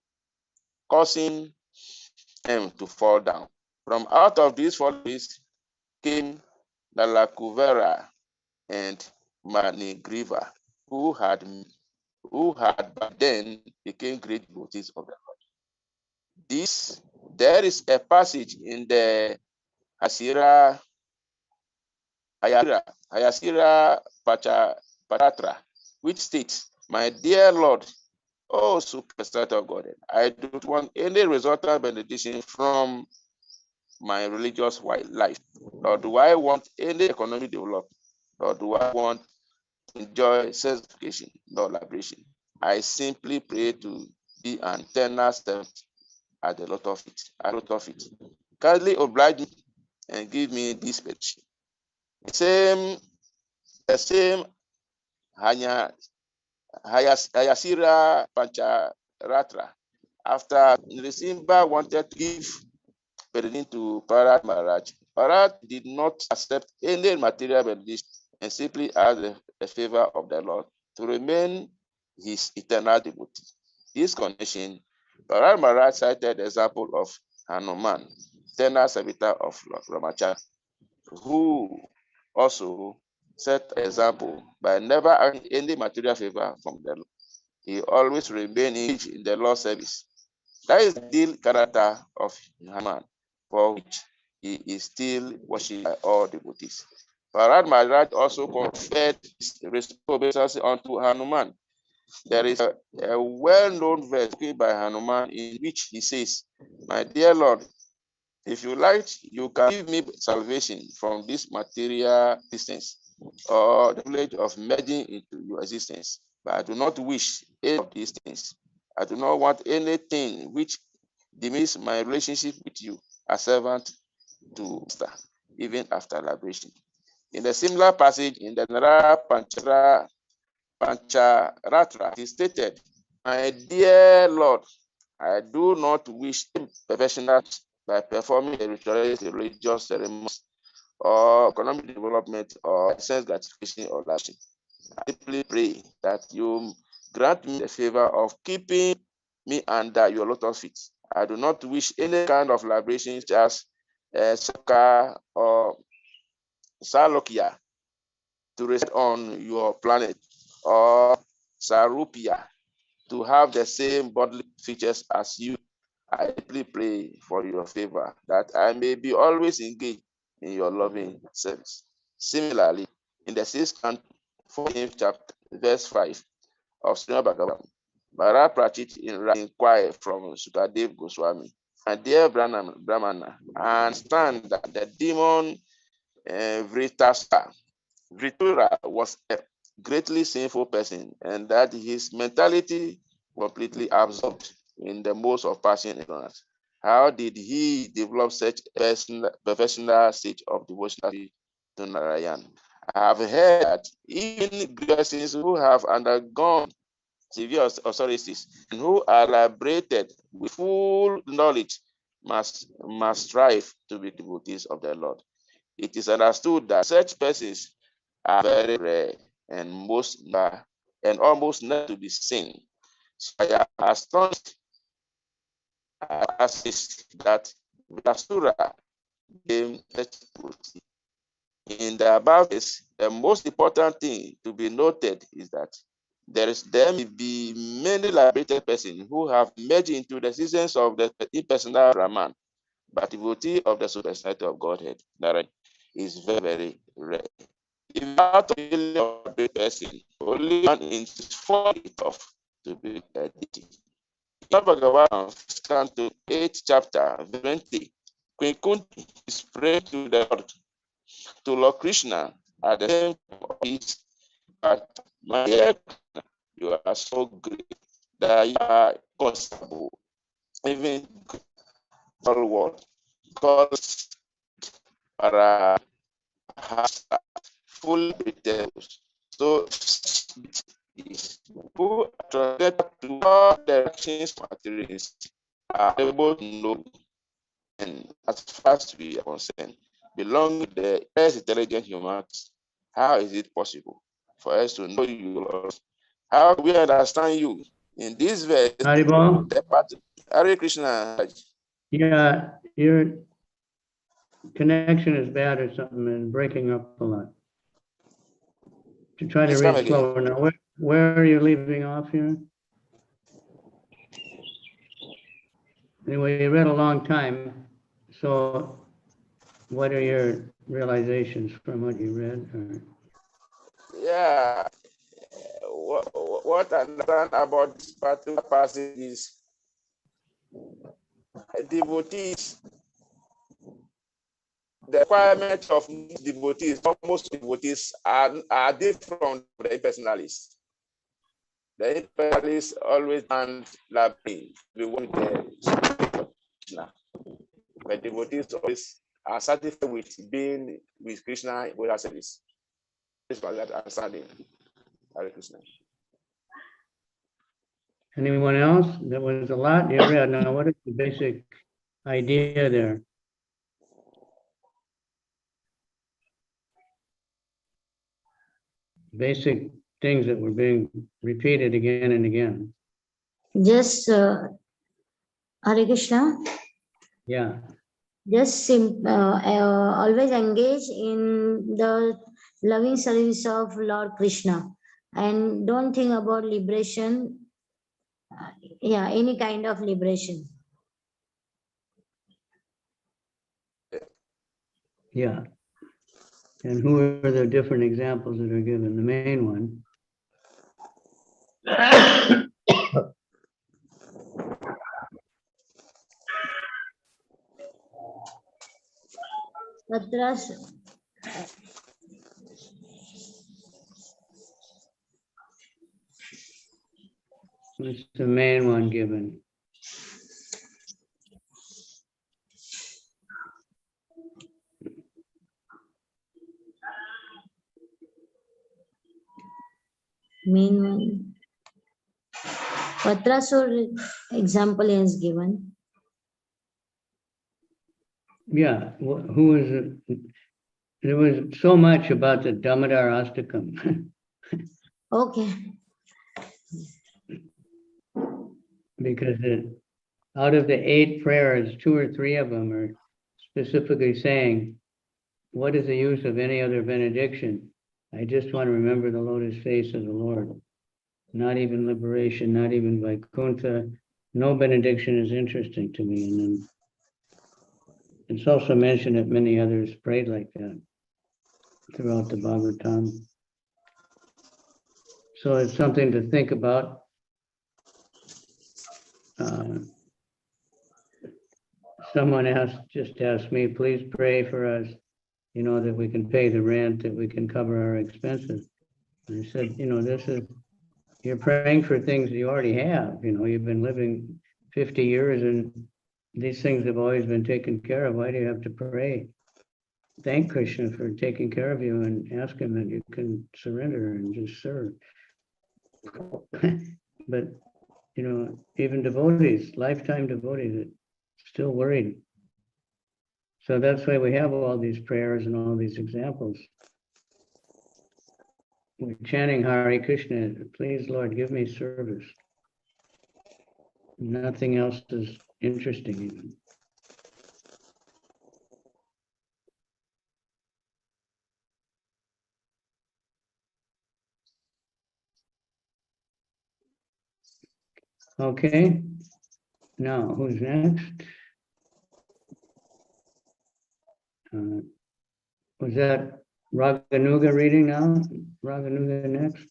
S5: them to fall down. From out of these fallen trees came Lalakuvera and Manigriva, who had by then became great devotees of the Lord. There is a passage in the Hayasira Pachatra, which states, "My dear Lord, oh superstar of God, I don't want any resultant benediction from my religious life, nor do I want any economic development, nor do I want to enjoy sanctification, nor liberation. I simply pray to be an eternal servant at the lot of it. Kindly oblige me and give me this petition." The same Hayasira Pancharatra, after Nrisimha wanted to give pertaining to Bharat Maharaj, Bharat did not accept any material benediction and simply asked the favor of the Lord to remain his eternal devotee. This connection, Bharat Maharaj cited the example of Hanuman, eternal servitor of Lord Ramachandra, who also set an example by never having any material favor from the Lord. He always remained engaged in the Lord's service. That is the ideal character of Hanuman, for which he is still worshipped by all devotees. Bharat Maharaj also conferred responsibility unto Hanuman. There is a well-known verse by Hanuman in which he says, "My dear Lord, if you like, you can give me salvation from this material existence or the privilege of merging into your existence. But I do not wish any of these things. I do not want anything which diminishes my relationship with you as servant to master, even after liberation." In the similar passage in the Nara Pancharatra, it is stated, "My dear Lord, I do not wish professionals by performing a religious ceremonies or economic development or sense gratification or lashing. I simply pray that you grant me the favor of keeping me under your lotus feet. I do not wish any kind of liberation such as Saka or Salokya to reside on your planet, or Sarupia to have the same bodily features as you. I deeply pray for your favor that I may be always engaged in your loving service." Similarly, in the 6th 14th chapter, verse 5 of Srimad Bhagavatam, Bharat Prachit inquired from Sukadev Goswami, "My dear Brahmana, I understand that the demon Vritura was a greatly sinful person, and that his mentality completely absorbed in the most of passion ignorance. How did he develop such a professional state of devotion to Narayan? I have heard that even persons who have undergone severe authorities and who are liberated with full knowledge must strive to be devotees of the Lord. It is understood that such persons are very rare and almost never to be seen. So I am astonished that Vyasura gave such devotees. In the above case, the most important thing to be noted is that there may be many liberated persons who have merged into the existence of the impersonal Brahman, but devotee of the supersonality of Godhead is very, very rare. If out of a million of the person, only one in 4 enough to be a deity. Bhagavatam, Canto 8, chapter 20, Queen Kunti is praying to the Lord, to Lord Krishna at the same time, but my dear, you are so great that you are constable, even all world, because para full details. So is who are translated to all directions materials are able to know, and as far as we are concerned, belong to the less intelligent humans. How is it possible for us to know you, Lord? How we understand you? In this verse,
S3: Haribol?
S5: the part Hare Krishna.
S3: Yeah, your connection is bad or something and breaking up a lot. To try to
S5: Please come
S3: read
S5: again.
S3: slower now. Where are you leaving off here? Anyway, you read a long time. So what are your realizations from what you read? Or?
S5: Yeah, what I understand about this particular passage is devotees, the requirement of devotees, almost devotees are different from the impersonalists. The impersonalists always and loving, we want the but devotees always are satisfied with being with Krishna without service. This was that understanding. Hare Krishna.
S3: Anyone else? There was a lot you read. Now, what is the basic idea there? Basic things that were being repeated again and again.
S2: Just Hare Krishna.
S3: Yeah.
S2: Just always engage in the loving service of Lord Krishna and don't think about liberation. Yeah, any kind of liberation.
S3: Yeah. And who are the different examples that are given? The main one.
S2: Patras,
S3: What's the main one given?
S2: main one. Patrasur example is given.
S3: Yeah. Who is it? There was so much about the Damodar Astakam.
S2: Okay.
S3: Because out of the 8 prayers, 2 or 3 of them are specifically saying, what is the use of any other benediction? I just want to remember the lotus face of the Lord. Not even liberation, not even Vaikuntha. No benediction is interesting to me. And then it's also mentioned that many others prayed like that throughout the Bhagavatam. So it's something to think about. Someone just asked me, please pray for us, that we can pay the rent, that we can cover our expenses. And I said, you're praying for things you already have. You've been living 50 years and these things have always been taken care of. Why do you have to pray? thank Krishna for taking care of you and ask him that you can surrender and just serve. But, you know, even devotees, lifetime devotees, are still worried. So that's why we have all these prayers and all these examples. We're chanting Hare Krishna, please Lord, give me service. Nothing else is interesting even. Okay, now who's next? Was that Raganuga reading now? Raganuga next?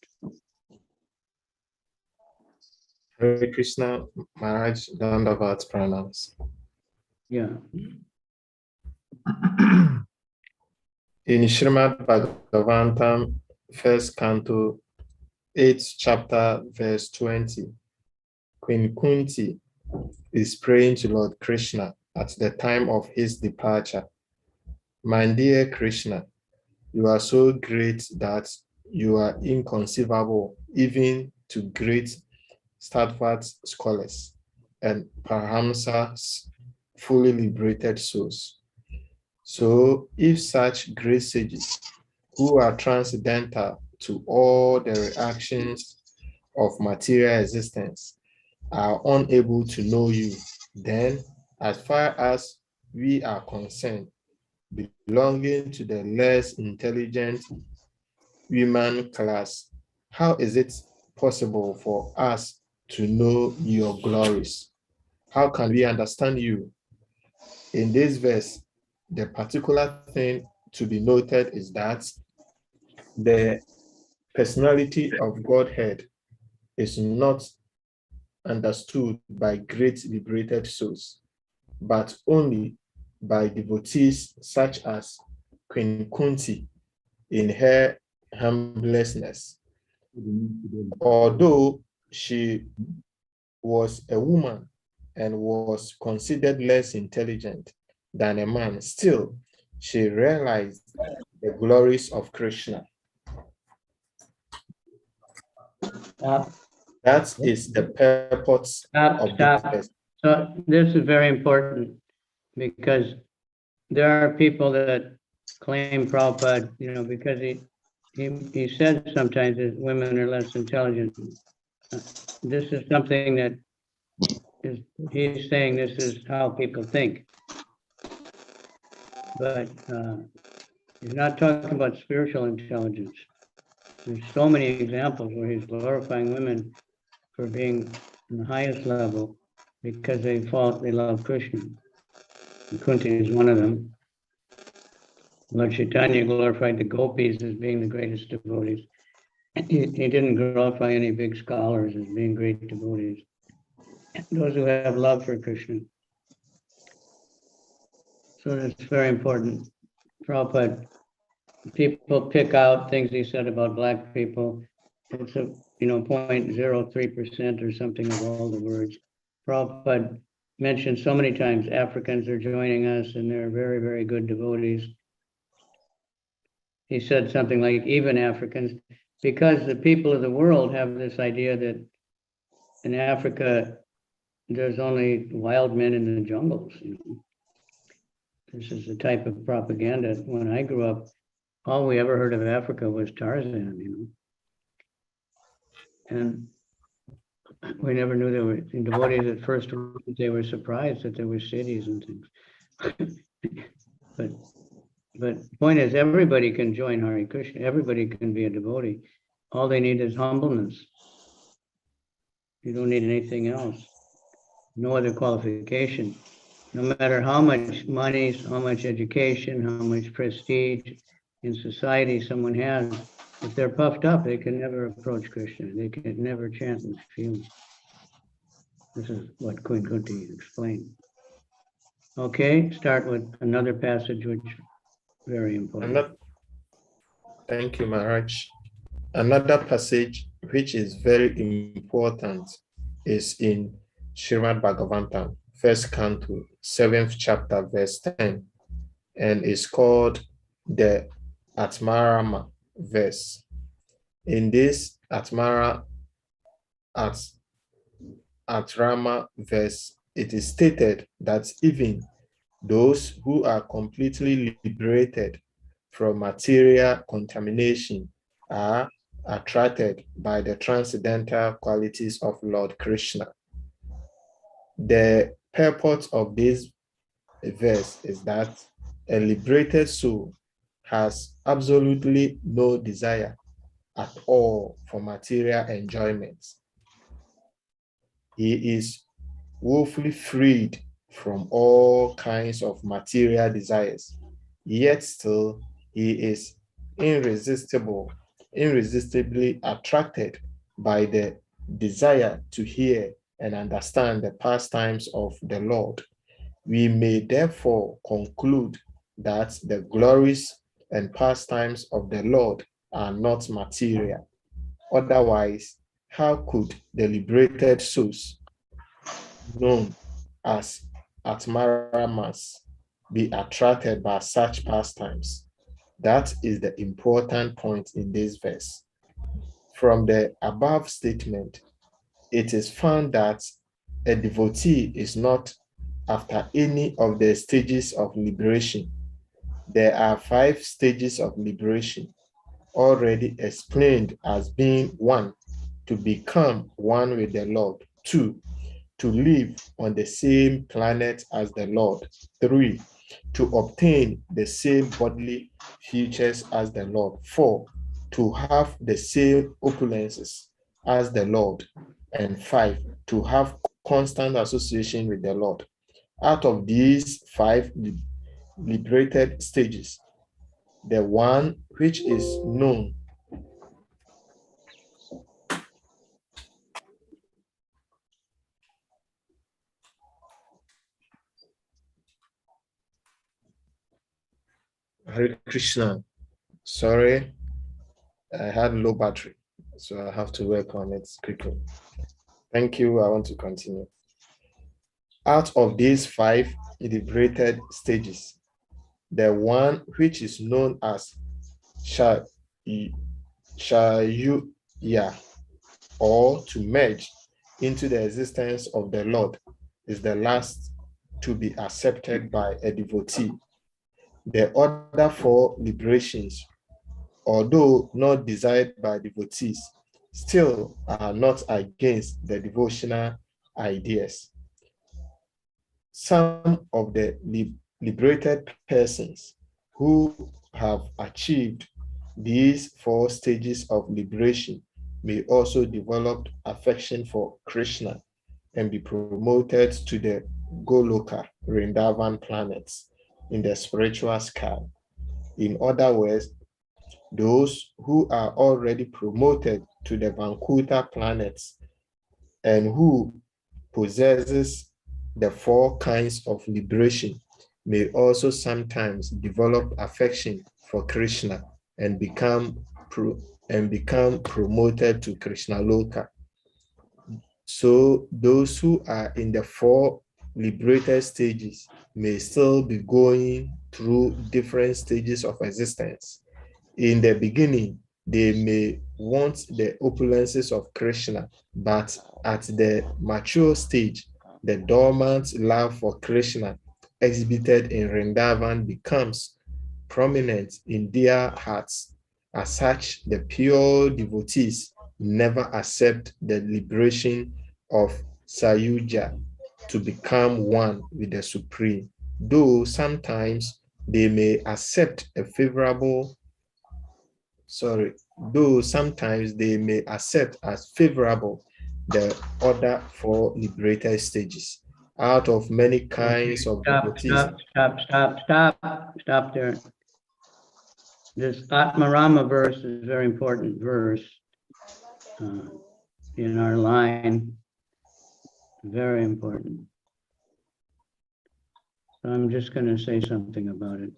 S7: Hare Krishna, Maharaj, Dandavat Pranams.
S3: Yeah.
S7: In Srimad Bhagavatam, first canto, 8th chapter, verse 20, Queen Kunti is praying to Lord Krishna at the time of his departure. My dear Krishna, you are so great that you are inconceivable even to great Stadvat scholars and Paramahamsas, fully liberated souls. So if such great sages who are transcendental to all the reactions of material existence are unable to know you, then as far as we are concerned, belonging to the less intelligent human class, how is it possible for us to know your glories? How can we understand you? In this verse, the particular thing to be noted is that the personality of Godhead is not understood by great liberated souls, but only by devotees such as Queen Kunti in her humblessness. Although she was a woman and was considered less intelligent than a man, still she realized the glories of Krishna. That is the purpose of this verse.
S3: So this is very important because there are people that claim Prabhupada, you know, because he said sometimes that women are less intelligent. This is something that he's saying this is how people think. But he's not talking about spiritual intelligence. There's so many examples where he's glorifying women for being on the highest level because they love Krishna. And Kunti is one of them. Lord Chaitanya glorified the gopis as being the greatest devotees. He didn't glorify any big scholars as being great devotees. Those who have love for Krishna. So that's very important. Prabhupada, people pick out things he said about black people. It's a 0.03% or something of all the words. Prabhupada mentioned so many times Africans are joining us and they're very, very good devotees. He said something like even Africans, because the people of the world have this idea that in Africa, there's only wild men in the jungles. You know? This is the type of propaganda. When I grew up, all we ever heard of Africa was Tarzan, you know. And we never knew there were devotees at first. They were surprised that there were cities and things. But the point is, everybody can join Hare Krishna. Everybody can be a devotee. All they need is humbleness. You don't need anything else. No other qualification. No matter how much money, how much education, how much prestige in society someone has, if they're puffed up, they can never approach Krishna. They can never chant with feeling. This is what Queen Kunti explained. Okay, start with another passage which is very important.
S7: Thank you, Maharaj. Another passage which is very important is in Srimad Bhagavatam, first canto, 7th chapter, verse 10, and is called the Atmarama verse. In this Atrama verse, it is stated that even those who are completely liberated from material contamination are attracted by the transcendental qualities of Lord Krishna. The purport of this verse is that a liberated soul has absolutely no desire at all for material enjoyments. He is woefully freed from all kinds of material desires, yet still he is irresistibly attracted by the desire to hear and understand the pastimes of the Lord. We may therefore conclude that the glories and pastimes of the Lord are not material. Otherwise, how could the liberated souls known as Atmaramas be attracted by such pastimes? That is the important point in this verse. From the above statement, it is found that a devotee is not after any of the stages of liberation. There are 5 stages of liberation, already explained as being 1, to become one with the Lord; 2, to live on the same planet as the Lord; 3, to obtain the same bodily features as the Lord; 4, to have the same opulences as the Lord; and 5, to have constant association with the Lord. Out of these 5 liberated stages, the one which is known Hare Krishna. Sorry, I had low battery, so I have to work on it quickly. Thank you. I want to continue. Out of these 5 liberated stages, the one which is known as Shayuya, or to merge into the existence of the Lord, is the last to be accepted by a devotee. The other 4 liberations, although not desired by devotees, still are not against the devotional ideas. Some of the liberated persons who have achieved these 4 stages of liberation may also develop affection for Krishna and be promoted to the Goloka Vrindavan planets in the spiritual sky. In other words, those who are already promoted to the Vankuta planets and who possesses the 4 kinds of liberation may also sometimes develop affection for Krishna and become promoted to Krishna Loka. So those who are in the 4 liberated stages may still be going through different stages of existence. In the beginning, they may want the opulences of Krishna, but at the mature stage, the dormant love for Krishna exhibited in Vrindavan becomes prominent in their hearts. As such, the pure devotees never accept the liberation of Sayuja to become one with the Supreme, though sometimes they may accept a favorable though sometimes they may accept as favorable the other 4 liberated stages. Out of many kinds of devotees.
S3: Stop there. This Atmarama verse is a very important verse in our line. Very important. I'm just going to say something about it.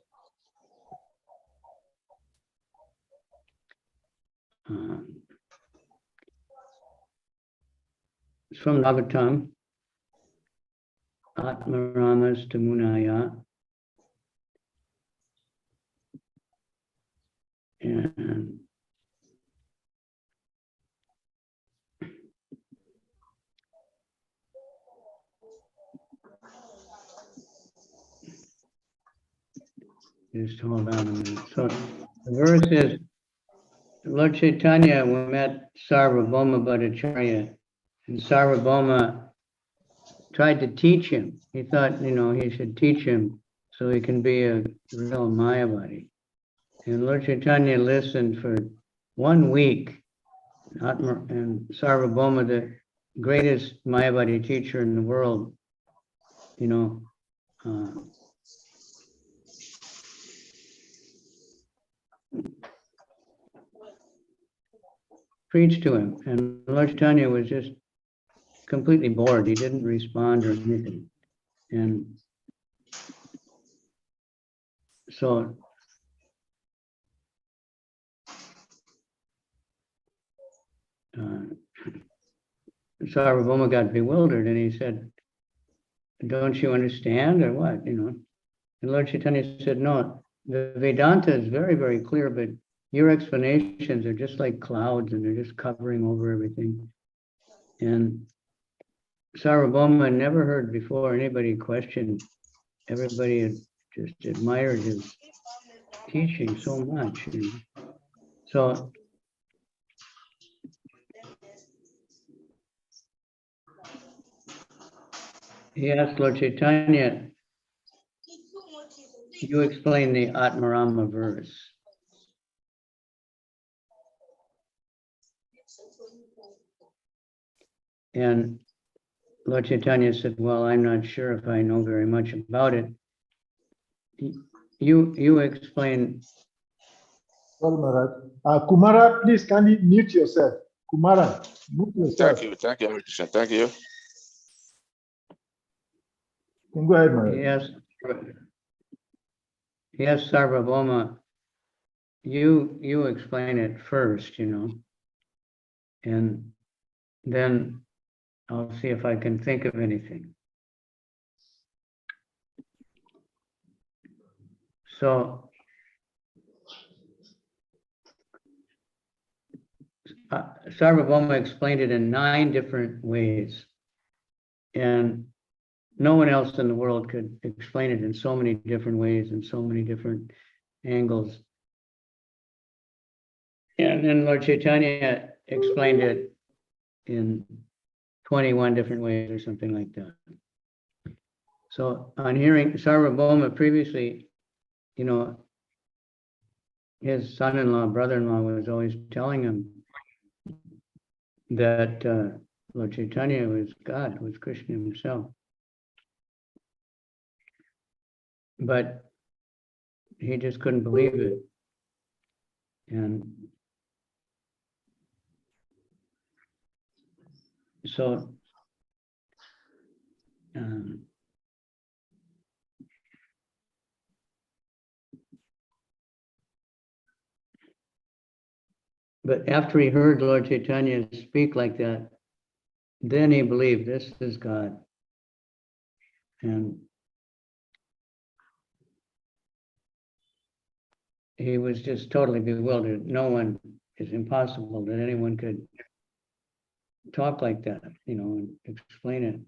S3: It's from Bhagavatam. Atmaramas to Munaya. And just hold on a minute. So the verse is, Lord Chaitanya met Sarvabhauma Bhattacharya, and Sarvabhauma tried to teach him. He thought, he should teach him so he can be a real Mayavadi. And Lord Chaitanya listened for 1 week. And Sarvabhauma, the greatest Mayavadi teacher in the world, preached to him. And Lord Chaitanya was just completely bored. He didn't respond or anything. And so Sarvabhauma got bewildered, and he said, don't you understand or what, And Lord Chaitanya said, no, the Vedanta is very, very clear, but your explanations are just like clouds and they're just covering over everything. And Sarvabhauma never heard before anybody question. Everybody had just admired his teaching so much. So he asked Lord Chaitanya, you explain the Atmarama verse. And Lord Chaitanya said, well, I'm not sure if I know very much about it. You explain.
S1: Sorry, Maharaj. Kumara, please kindly mute yourself. Kumara, mute yourself.
S5: Thank you, Krishna. Thank you.
S1: Go ahead, Maharaj.
S3: Yes, Sarvabhauma, you explain it first, and then I'll see if I can think of anything. So Sarvabhauma explained it in 9 different ways, and no one else in the world could explain it in so many different ways and so many different angles. And then Lord Chaitanya explained it in 21 different ways or something like that. So on hearing Sarvabhauma previously, his son-in-law, brother-in-law was always telling him that Lord Chaitanya was God, was Krishna himself. But he just couldn't believe it. And so but after he heard Lord Chaitanya speak like that, then he believed this is God. And he was just totally bewildered. It's impossible that anyone could talk like that, and explain it.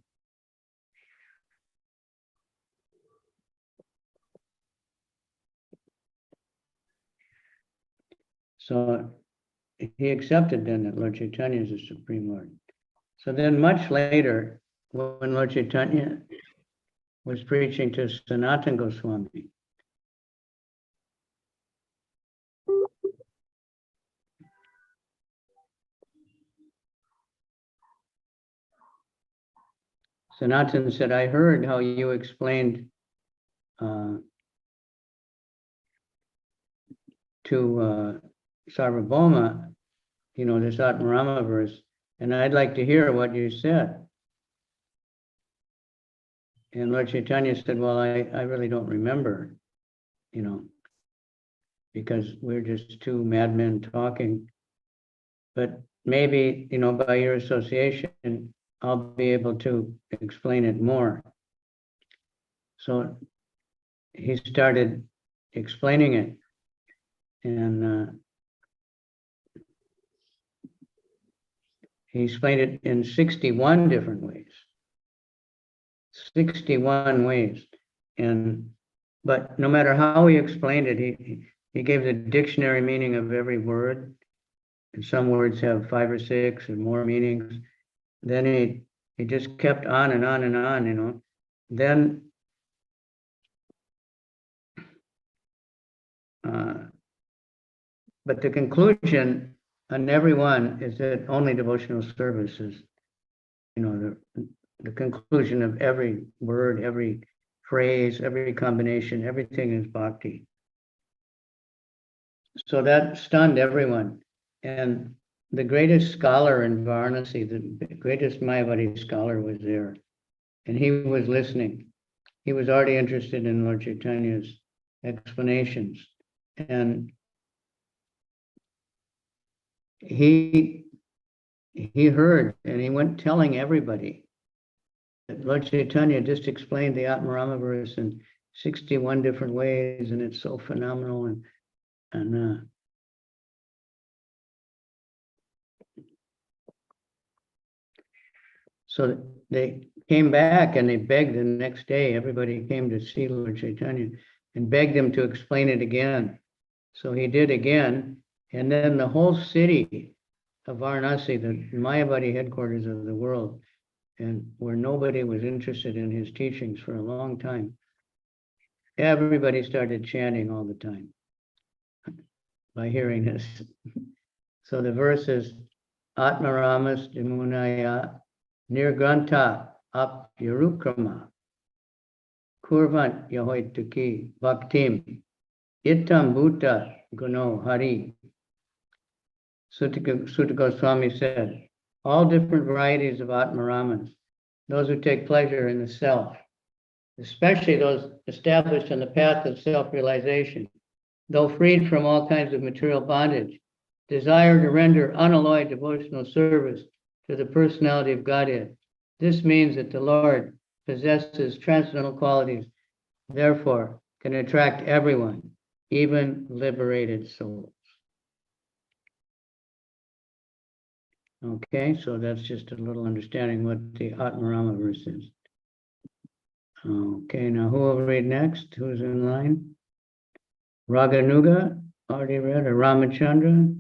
S3: So he accepted then that Lord Chaitanya is the Supreme Lord. So then much later, when Lord Chaitanya was preaching to Sanatana Goswami, Sanatana said, I heard how you explained to Sarvabhauma, this Atmarama verse, and I'd like to hear what you said. And Lord Chaitanya said, well, I really don't remember, because we're just 2 madmen talking. But maybe, by your association, I'll be able to explain it more. So he started explaining it. And he explained it in 61 different ways. 61 ways. But no matter how he explained it, he gave the dictionary meaning of every word. And some words have 5 or 6 or more meanings. Then he just kept on and on and on, you know. Then but the conclusion on every one is that only devotional service is, you know, the conclusion of every word, every phrase, every combination, everything is bhakti. So that stunned everyone. And the greatest scholar in Varanasi, the greatest Mayavadi scholar was there. And he was listening. He was already interested in Lord Chaitanya's explanations. And he heard, and he went telling everybody that Lord Chaitanya just explained the Atmarama verse in 61 different ways, and it's so phenomenal. And so they came back and they begged the next day. Everybody came to see Lord Chaitanya and begged him to explain it again. So he did again. And then the whole city of Varanasi, the Mayavadi headquarters of the world, and where nobody was interested in his teachings for a long time, everybody started chanting all the time by hearing this. So the verse is Atmaramas Dimunaya Nirgranta Ap Yarukrama Kurvant Yahoituki Bhaktim Itam Bhuta Guno Hari. Sutta Goswami said, all different varieties of Atmaramas, those who take pleasure in the self, especially those established on the path of self-realization, though freed from all kinds of material bondage, desire to render unalloyed devotional service to the personality of Godhead. This means that the Lord possesses transcendental qualities, therefore can attract everyone, even liberated souls. Okay, so that's just a little understanding what the Atmarama verse is. Okay, now who will read next? Who's in line? Raganuga, already read, or Ramachandra?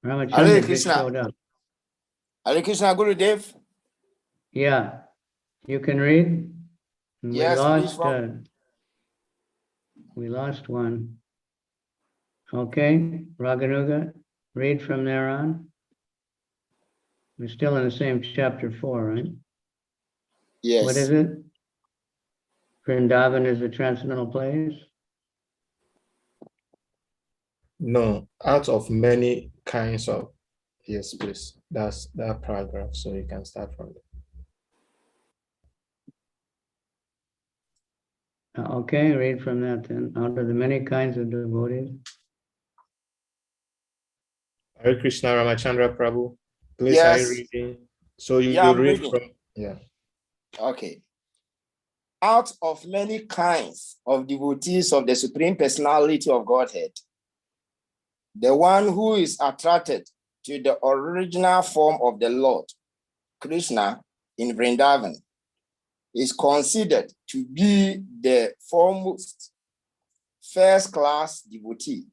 S8: Hare
S3: Ramachandra just
S8: Krishna.
S3: showed up.
S8: Hare Krishna, Gurudev.
S3: Yeah, you can read? And
S8: Yes,
S3: we lost one. Okay, Raganuga, read from there on. We're still in the same chapter 4, right?
S8: Yes.
S3: What is it? Vrindavan is a transcendental place?
S7: No, out of many kinds of, yes, please. That's that paragraph. So you can start from there.
S3: Okay, read from that then. Out of the many kinds of devotees.
S7: Hare Krishna, Ramachandra Prabhu. Please,
S8: Yes.
S7: are you reading? So you
S8: Yeah, I'm
S7: read
S8: reading.
S7: from, yeah.
S8: Okay. Out of many kinds of devotees of the Supreme Personality of Godhead, the one who is attracted to the original form of the Lord, Krishna, in Vrindavan, is considered to be the foremost first-class devotee.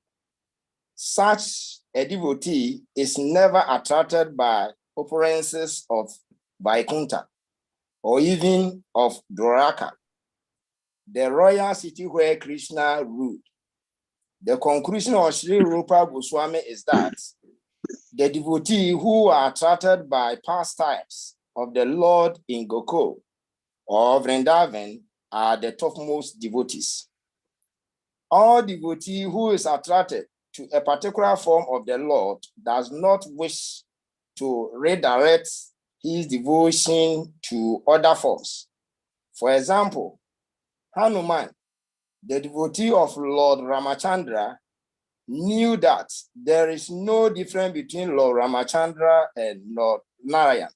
S8: Such a devotee is never attracted by opulences of Vaikuntha or even of Dwaraka, the royal city where Krishna ruled. The conclusion of Sri Rupa Goswami is that the devotee who are attracted by pastimes of the Lord in Gokul or Vrindavan are the topmost devotees. All devotee who is attracted to a particular form of the Lord does not wish to redirect his devotion to other forms. For example, Hanuman, the devotee of Lord Ramachandra, knew that there is no difference between Lord Ramachandra and Lord Narayan,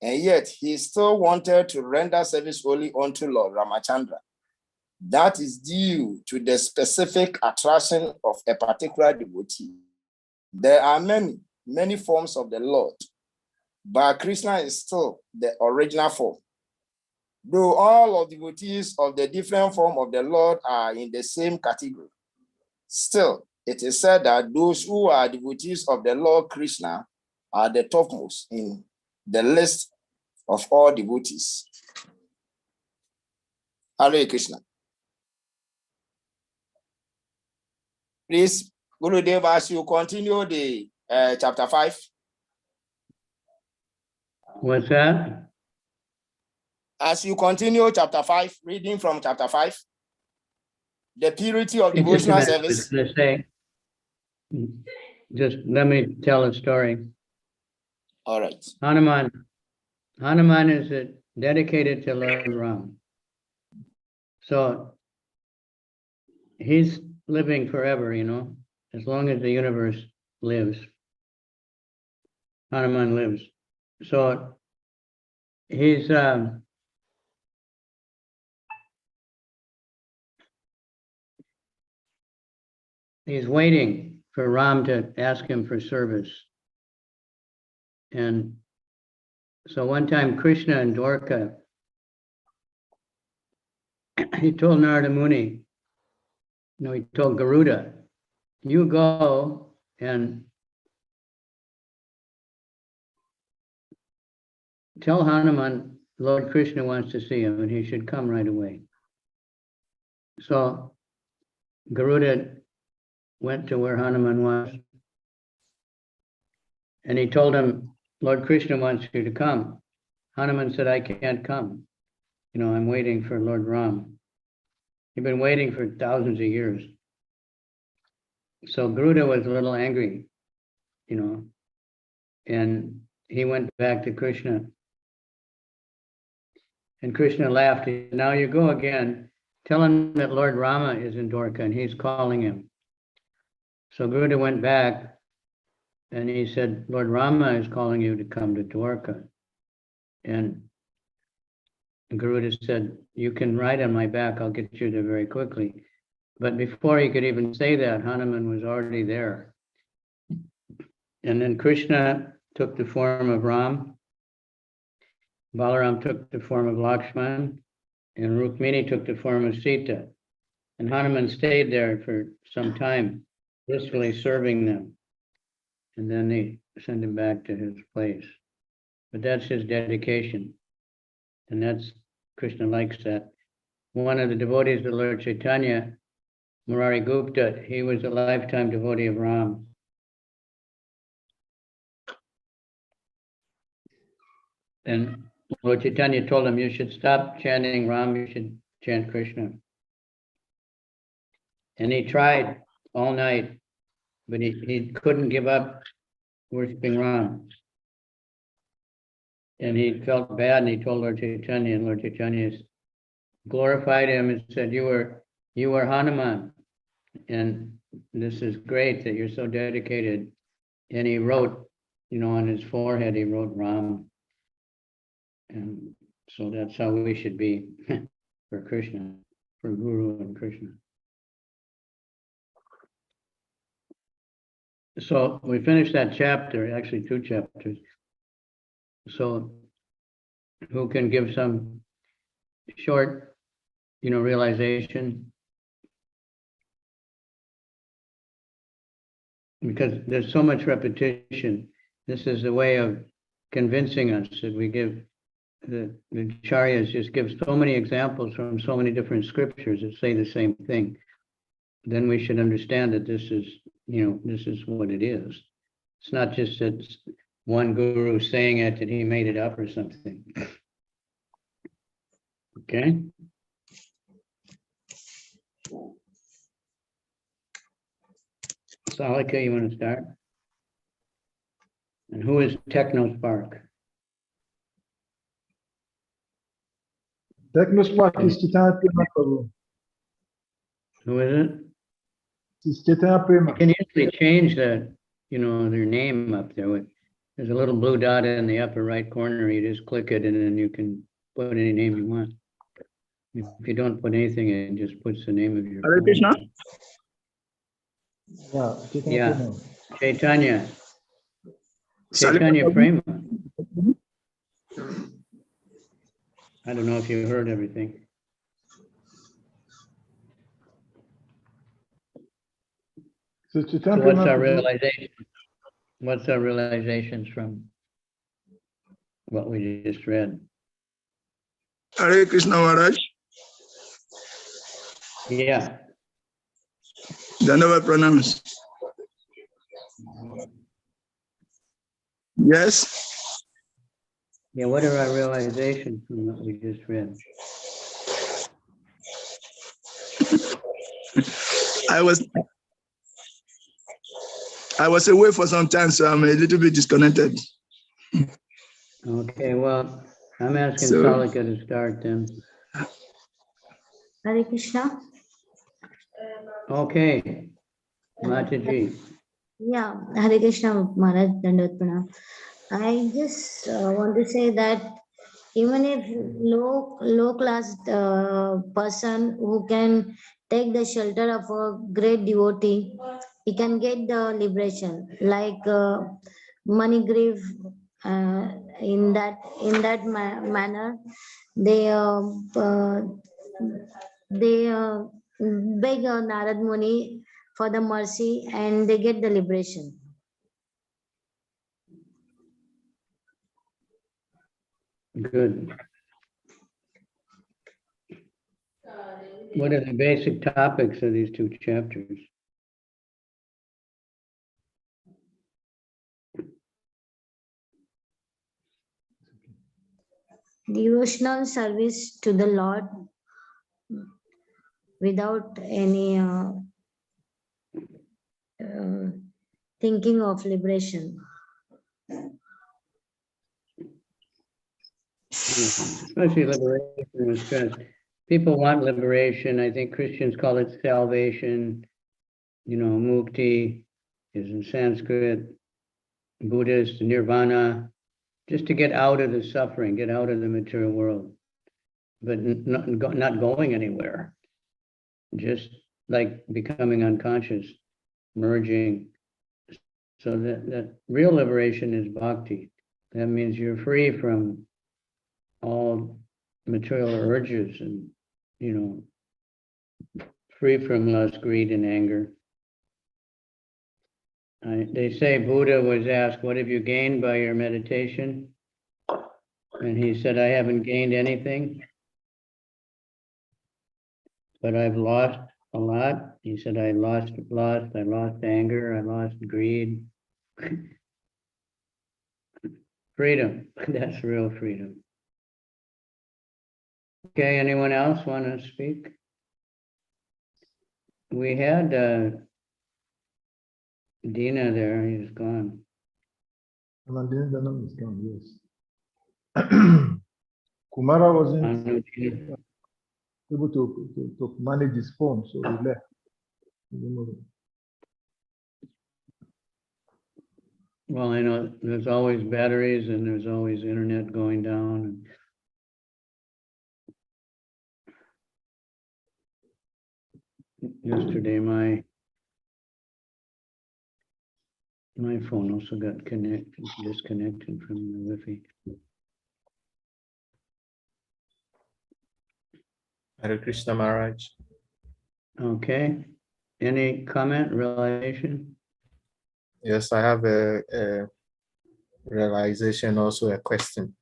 S8: and yet he still wanted to render service only unto Lord Ramachandra. That is due to the specific attraction of a particular devotee. There are many many forms of the Lord, but Krishna is still the original form. Though all of the devotees of the different form of the Lord are in the same category, still it is said that those who are devotees of the Lord Krishna are the topmost in the list of all devotees. Hare Krishna. Please, Gurudev, as you continue the chapter 5.
S3: What's that?
S8: As you continue chapter 5, reading from chapter 5, the purity of
S3: Hey, just a
S8: devotional
S3: minute, I
S8: service.
S3: was gonna say, just let me tell a story.
S8: All right.
S3: Hanuman is dedicated to Lord Ram. So he's living forever, you know, as long as the universe lives. Hanuman lives. So he's waiting for Ram to ask him for service. And so one time Krishna and Dwarka, he told Narada Muni, no, he told Garuda, you go and tell Hanuman Lord Krishna wants to see him and he should come right away. So Garuda went to where Hanuman was and he told him, Lord Krishna wants you to come. Hanuman said, I can't come. You know, I'm waiting for Lord Ram. He'd been waiting for thousands of years. So Garuda was a little angry, you know, and he went back to Krishna. And Krishna laughed. He said, now you go again. Tell him that Lord Rama is in Dwarka and he's calling him. So Garuda went back and he said, Lord Rama is calling you to come to Dwarka. And Garuda said, you can ride on my back, I'll get you there very quickly. But before he could even say that, Hanuman was already there. And then Krishna took the form of Ram, Balaram took the form of Lakshman, and Rukmini took the form of Sita. And Hanuman stayed there for some time, blissfully serving them. And then they sent him back to his place. But that's his dedication. And that's, Krishna likes that. One of the devotees of Lord Chaitanya, Murari Gupta, he was a lifetime devotee of Ram. And Lord Chaitanya told him, you should stop chanting Ram, you should chant Krishna. And he tried all night, but he couldn't give up worshiping Ram. And he felt bad and he told Lord Chaitanya, and Lord Chaitanya glorified him and said, you were Hanuman. And this is great that you're so dedicated. And he wrote, you know, on his forehead, he wrote Ram. And so that's how we should be for Krishna, for Guru and Krishna. So we finished that chapter, actually 2 chapters. So who can give some short, you know, realization? Because there's so much repetition. This is a way of convincing us that we give, the Acharyas just give so many examples from so many different scriptures that say the same thing. Then we should understand that this is, you know, this is what it is. It's not just that one guru saying it, that he made it up or something. Okay. Salika, you want to start? And who is Technospark?
S1: Technospark is Chaitanya Prema Prabhu.
S3: Who is it?
S1: It's Chaitanya Prema.
S3: You can usually change the, you know, their name up there. There's a little blue dot in the upper right corner. You just click it and then you can put any name you want. If you don't put anything, it just puts the name of your.
S9: Hare Krishna.
S1: Yeah, Chaitanya
S3: Yeah.
S1: Prema.
S3: Chaitanya. Chaitanya Prema. I don't know if you heard everything.
S1: So
S3: So what's our realization? What's our realizations from what we just read?
S6: Hare Krishna Maharaj.
S3: Yeah.
S6: Dandavat pranams. Yes.
S3: Yeah, what are our realizations from what we just read?
S6: I was away for some time, so I'm a little bit disconnected.
S3: Okay, well, I'm asking
S6: So-
S3: Kalika to start then.
S2: Hare Krishna.
S3: Okay, Mataji.
S2: Yeah, Hare Krishna Maharaj, Dandavat Pranam. I just want to say that even if low class person who can take the shelter of a great devotee, he can get the liberation. Like Manigriv, in that manner, they beg Narad Muni for the mercy and they get the liberation.
S3: Good. What are the basic topics of these two chapters?
S2: Devotional service to the Lord without any thinking of liberation.
S3: Especially liberation and stress. People want liberation. I think Christians call it salvation. You know, mukti is in Sanskrit. Buddhist, nirvana, just to get out of the suffering, get out of the material world, but not going anywhere. Just like becoming unconscious, merging. So that real liberation is bhakti. That means you're free from all material urges and, you know, free from lust, greed, and anger. They say Buddha was asked, what have you gained by your meditation? And he said, I haven't gained anything, but I've lost a lot. He said, I lost anger, I lost greed. Freedom, that's real freedom. Okay, anyone else want to speak? We had Dina there, he's gone.
S1: Is gone, yes. Kumara wasn't able to manage his phone, so he left.
S3: Well, I know there's always batteries and there's always internet going down. Yesterday, my phone also got disconnected from the Wi-Fi.
S7: Hare Krishna Maharaj.
S3: Okay, any comment, realization?
S7: Yes, I have a realization, also a question.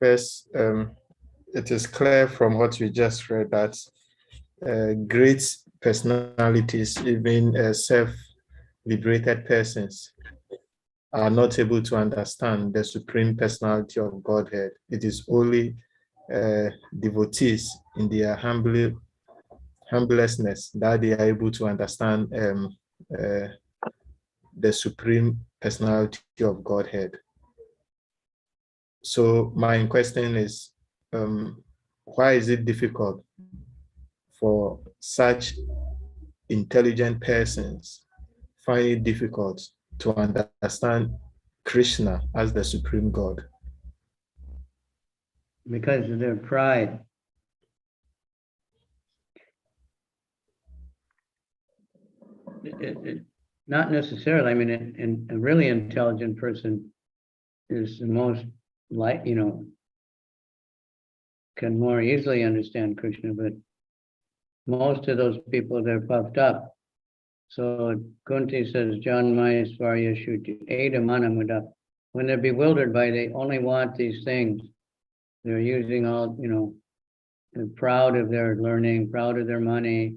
S7: First, it is clear from what we just read that great personalities, even self-liberated persons, are not able to understand the supreme personality of Godhead. It is only devotees in their humblessness that they are able to understand the supreme personality of Godhead. So my question is, why is it difficult for such intelligent persons, find it difficult to understand Krishna as the supreme God?
S3: Because of their pride. Not necessarily. I mean, a really intelligent person is the most can more easily understand Krishna, but most of those people, they're puffed up. So Kunti says, John Maya Svarya Shuti, Ada Manamuda. When they're bewildered by, they only want these things. They're using all, they're proud of their learning, proud of their money,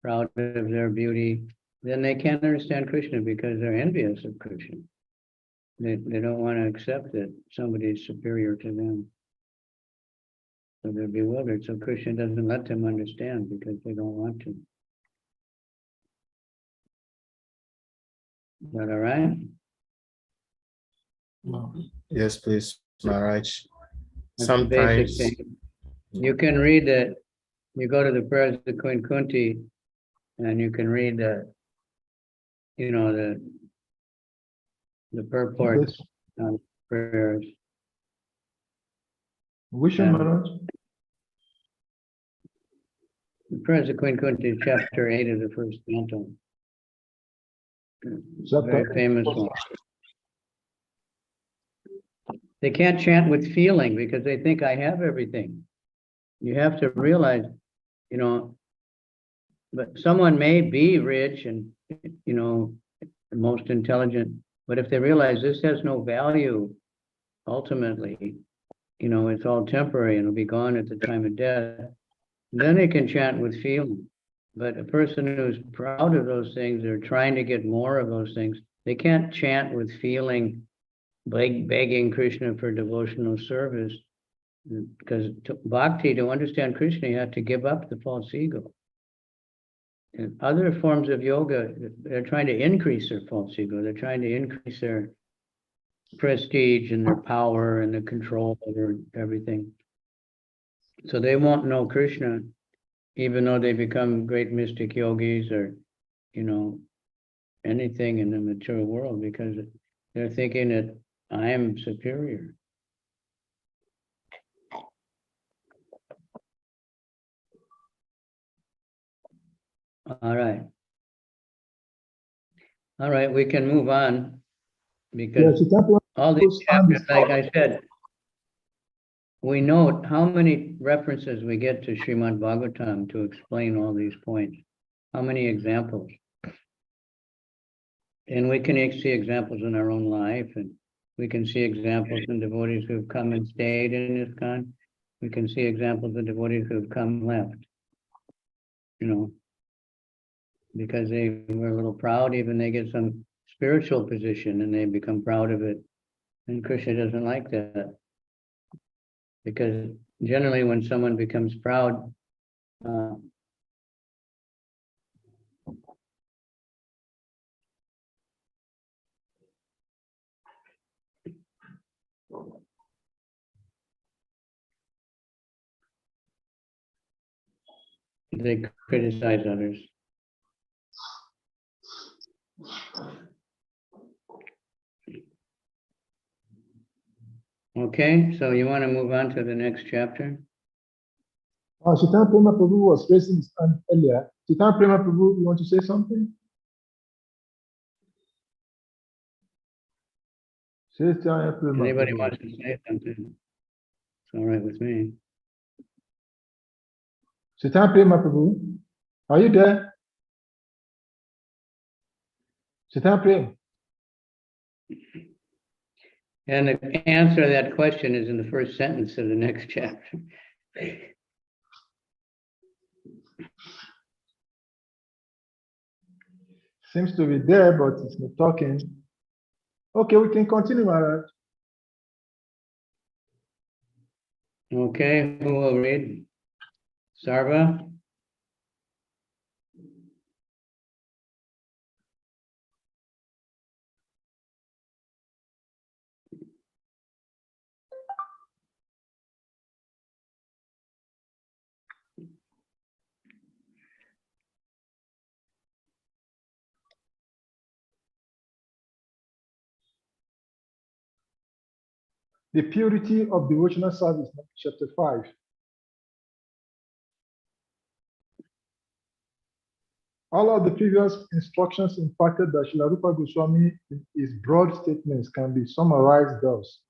S3: proud of their beauty. Then they can't understand Krishna because they're envious of Krishna. They don't want to accept that somebody is superior to them. So they're bewildered. So Krishna doesn't let them understand because they don't want to. Is that all right?
S7: Yes, please, Maharaj.
S3: That's the basic
S7: Sometimes
S3: thing. You can read that. You go to the prayers of Queen Kunti, and you can read the purports on prayers.
S1: Which one, Maharaj?
S3: The prayers of Queen Kunti, chapter 8 of the first canto. Very famous one. They can't chant with feeling because they think I have everything. You have to realize, but someone may be rich and, the most intelligent, but if they realize this has no value, ultimately, it's all temporary and it'll be gone at the time of death, then they can chant with feeling. But a person who's proud of those things, they're trying to get more of those things, they can't chant with feeling, begging Krishna for devotional service, because bhakti, to understand Krishna, you have to give up the false ego. And other forms of yoga, they're trying to increase their false ego. They're trying to increase their prestige and their power and the control over everything. So they won't know Krishna, even though they become great mystic yogis or, anything in the material world, because they're thinking that I am superior. All right. All right, we can move on because all these chapters, like I said, we note how many references we get to Srimad Bhagavatam to explain all these points. How many examples? And we can see examples in our own life, and we can see examples in devotees who've come and stayed in ISKCON. We can see examples of devotees who've come and left, because they were a little proud, even they get some spiritual position and they become proud of it. And Krishna doesn't like that. Because generally when someone becomes proud, they criticize others. Okay, so you want to move on to the next chapter?
S1: Chaitanya Prema Prabhu was raising his hand earlier. Chaitanya Prema Prabhu, you want to say something? Chaitanya Prema
S3: Anybody
S1: Prabhu.
S3: wants to say something? It's all right with me.
S1: Chaitanya Prema Prabhu, are you there? Chaitanya Prema.
S3: And the answer to that question is in the first sentence of the next chapter.
S1: Seems to be there, but it's not talking. Okay, we can continue, Maharaj.
S3: Okay, who will read? Sarva?
S1: The purity of devotional service, chapter 5. All of the previous instructions imparted by Srila Rupa Goswami in his broad statements can be summarized thus.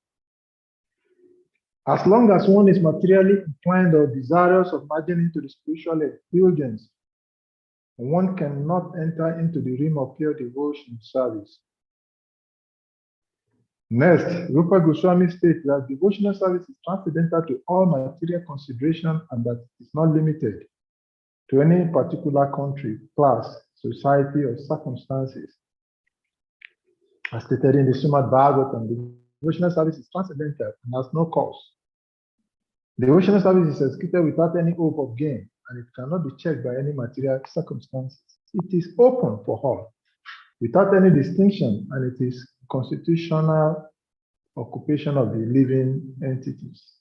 S1: As long as one is materially inclined or desirous of merging into the spiritual effulgence, one cannot enter into the realm of pure devotion service. Next, Rupa Goswami states that devotional service is transcendental to all material consideration and that it is not limited to any particular country, class, society, or circumstances. As stated in the Srimad Bhagavatam, devotional service is transcendental and has no cost. Devotional service is executed without any hope of gain, and it cannot be checked by any material circumstances. It is open for all, without any distinction, and it is constitutional occupation of the living entities.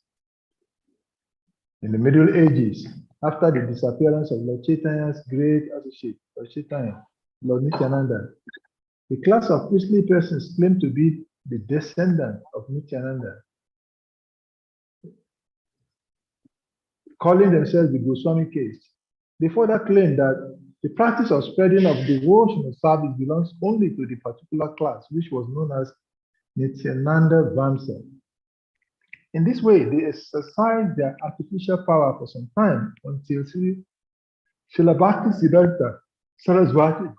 S1: In the Middle Ages, after the disappearance of Lord Chaitanya's great associate, Lord Chaitanya, Lord Nityananda, the class of priestly persons claimed to be the descendant of Nityananda, calling themselves the Goswami caste. They further claim that the practice of spreading of devotional service belongs only to the particular class, which was known as Nityananda Vamsa. In this way, they exercised their artificial power for some time until Srila Bhakti Siddhanta Saraswati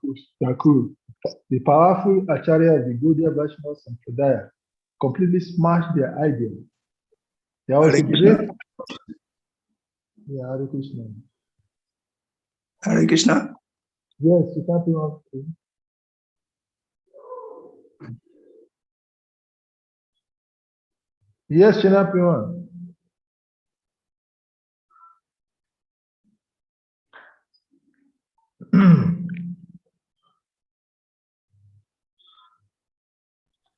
S1: Thakur, the powerful Acharya of the Gaudiya Vaishnava Sampradaya, completely smashed their idea. There was a great... Yeah, Hare Krishna.
S6: Hare Krishna.
S1: Yes, you can't be on. Yes, Chinapiwan.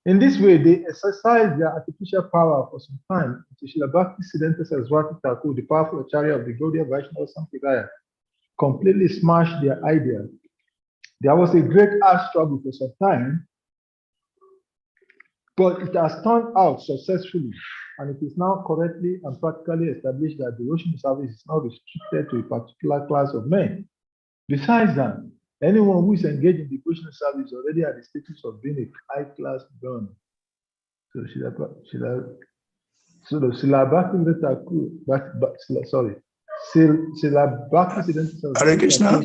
S1: In this way, they exercised their artificial power for some time until Srila Bhakti Siddhanta Saraswati Thakur, the powerful Acharya of the Gaudiya Vaishnava Sampradaya, completely smashed their idea. There was a great art struggle for some time, but it has turned out successfully, and it is now correctly and practically established that devotional service is not restricted to a particular class of men. Besides that, anyone who is engaged in devotional service already has the status of being a high-class brahmin. So Srila Bhakti Siddhanta
S6: Hare Krishna.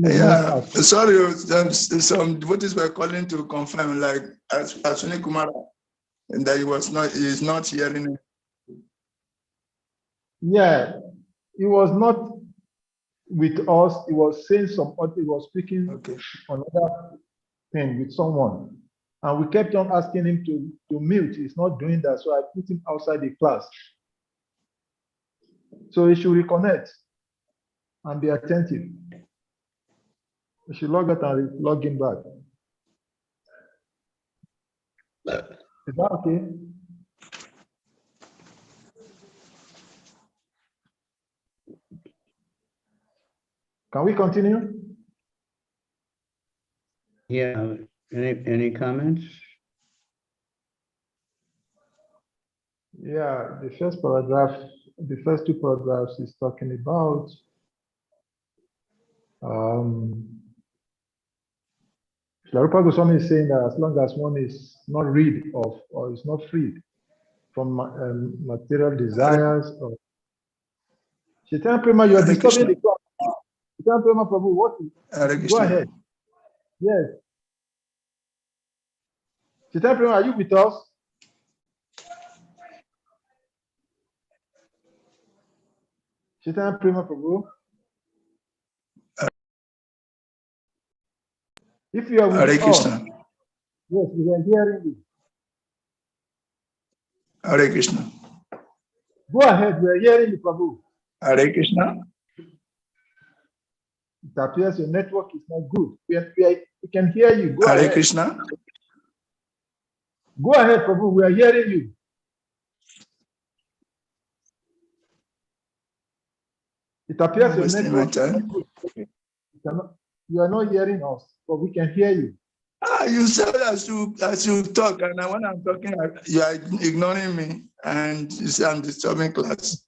S6: Yeah, sorry, some devotees were calling to confirm, like Ashwini Kumara, and that he is not hearing it.
S1: Yeah, he was not with us. He was saying he was speaking another thing with someone, and we kept on asking him to mute. He's not doing that, so I put him outside the class. So he should reconnect and be attentive. We should log out and log in back. Is that okay? Can we continue?
S3: Yeah, any comments?
S1: Yeah, the first paragraph, the first two paragraphs is talking about Srila Rupa Goswami is saying that as long as one is not rid of or is not freed from material desires or Chaitanya Prema, you are disturbing the class. Chaitanya Prema Prabhu, what is? Go ahead. Yes. Chaitanya Prema, are you with us? Chaitanya Prema Prabhu. If you are with us, yes, we are hearing you.
S6: Hare Krishna.
S1: Go ahead, we are hearing you, Prabhu.
S6: Hare Krishna.
S1: It appears your network is not good. We can hear you. Go
S6: Hare
S1: ahead.
S6: Krishna.
S1: Go ahead, Prabhu. We are hearing you. It appears your network is not good. You are not hearing us, but we can hear you.
S6: You said as you talk, and when I'm talking, you are ignoring me, and you say I'm disturbing class.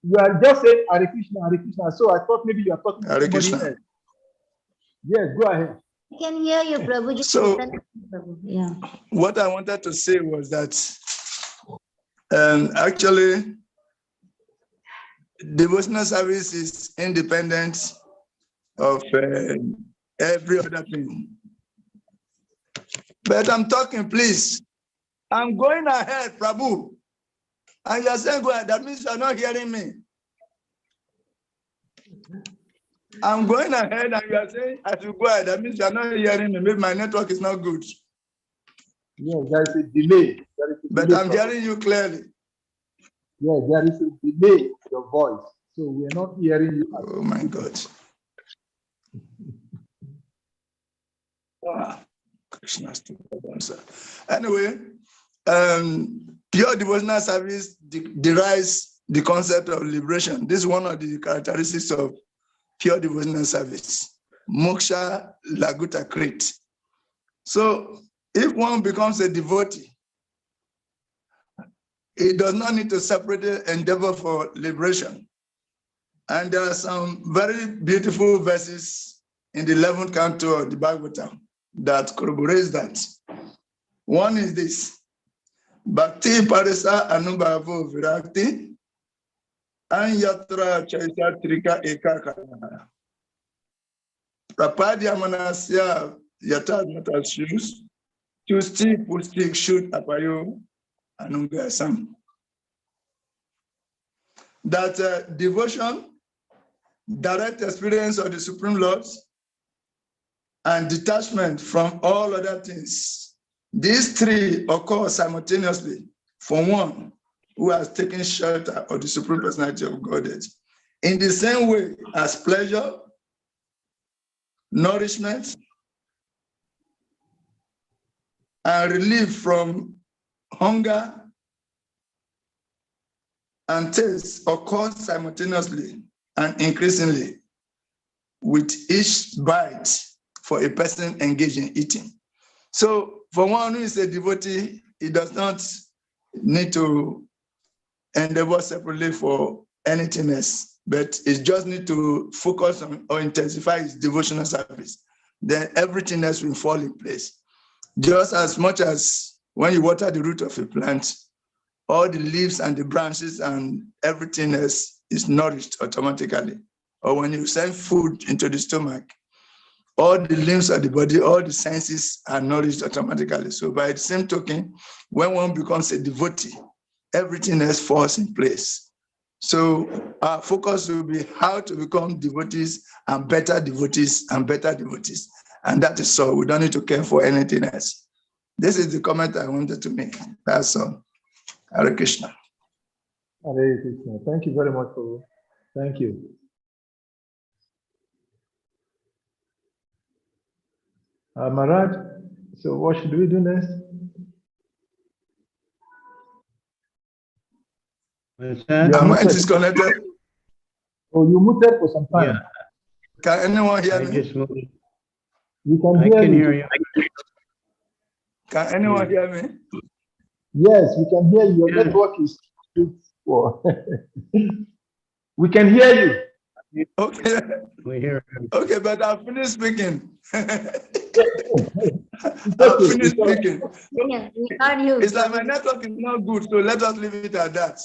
S1: You are just saying Hare Krishna, Hare Krishna. So I thought maybe you are talking to
S6: Hare
S1: somebody
S6: Krishna.
S1: else. Yes, go ahead.
S2: I can hear you, Prabhu. Just
S6: So-
S2: listen, Prabhu. Yeah.
S6: What I wanted to say was that actually, devotional service is independent of every other thing. But I'm talking, please. I'm going ahead, Prabhu. And you're saying go ahead. That means you're not hearing me. I'm going ahead and you're saying I should go ahead. That means you're not hearing me. Maybe my network is not good.
S1: Yes, there is a delay. There is a
S6: But
S1: delay
S6: I'm
S1: problem.
S6: hearing you clearly.
S1: Yes, there is a delay in your voice. So we are not hearing you.
S6: Oh my God. Krishna. Anyway, pure devotional service derives the concept of liberation. This is one of the characteristics of pure devotional service. Moksha Laguta Krit. So if one becomes a devotee, it does not need to separate endeavor for liberation. And there are some very beautiful verses in the 11th canto of the Bhagavatam that corroborates that. One is this: Bhakti parisa anubhavo virakti anyatra chaisa trika ekaka prapadya manasya yata mata shoes tusti pustik shoot apayo anungasam. That devotion, direct experience of the Supreme Lord, and detachment from all other things. These three occur simultaneously for one who has taken shelter of the Supreme Personality of Godhead. In the same way as pleasure, nourishment, and relief from hunger and taste occur simultaneously and increasingly with each bite for a person engaged in eating. So for one who is a devotee, he does not need to endeavor separately for anything else, but he just need to focus on or intensify his devotional service. Then everything else will fall in place. Just as much as when you water the root of a plant, all the leaves and the branches and everything else is nourished automatically. Or when you send food into the stomach, all the limbs of the body, all the senses are nourished automatically. So by the same token, when one becomes a devotee, everything else falls in place. So our focus will be how to become devotees and better devotees and better devotees. And that is all. We don't need to care for anything else. This is the comment I wanted to make. That's all. Hare Krishna.
S1: Hare Krishna. Thank you very much, Prabhu. Thank you. Maharaj, so what should we do next?
S3: What's that?
S1: Yeah.
S6: Am I disconnected?
S1: Oh, you muted for some time.
S3: Yeah,
S6: Can anyone hear
S3: I
S6: me?
S3: just moved.
S1: We can
S3: I
S1: hear
S3: can
S1: you.
S3: hear you.
S6: Can anyone hear me?
S1: Yes, we can hear you. Your
S3: Yeah.
S1: network is poor. We can hear you.
S6: Okay.
S3: We hear.
S6: Okay, but I'll finish speaking.
S1: It's
S6: I'll
S1: okay.
S6: finish
S1: It's all right.
S6: speaking.
S2: Yeah, we heard you.
S6: It's like my network is not good, so let us leave it at that.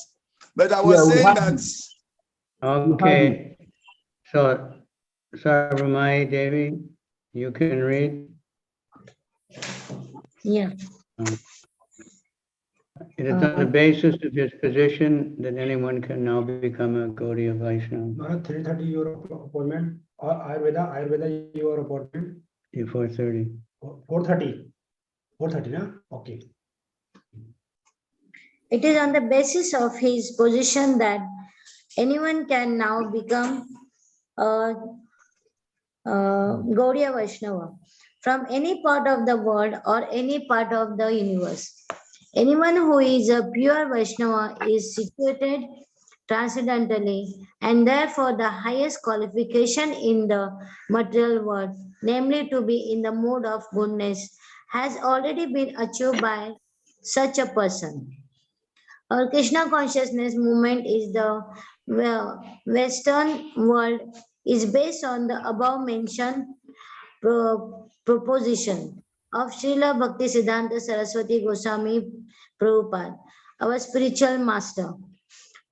S6: But I was
S1: Yeah, we
S6: saying
S1: have
S6: that
S1: you.
S3: Okay. So, Sarvamai Devi, you can read.
S2: Yeah.
S3: It is on the basis of his position that anyone can now become a Gaudiya Vaishnava.
S9: 3:30 your appointment or Ayurveda your appointment
S3: 4:30.
S9: 4:30 na? Okay.
S2: It is on the basis of his position that anyone can now become a Gaudiya Vaishnava from any part of the world or any part of the universe. Anyone who is a pure Vaishnava is situated transcendentally and therefore the highest qualification in the material world, namely to be in the mode of goodness, has already been achieved by such a person. Our Krishna consciousness movement is the Western world is based on the above mentioned proposition of Srila Bhakti Siddhanta Saraswati Goswami Prabhupada, our spiritual master.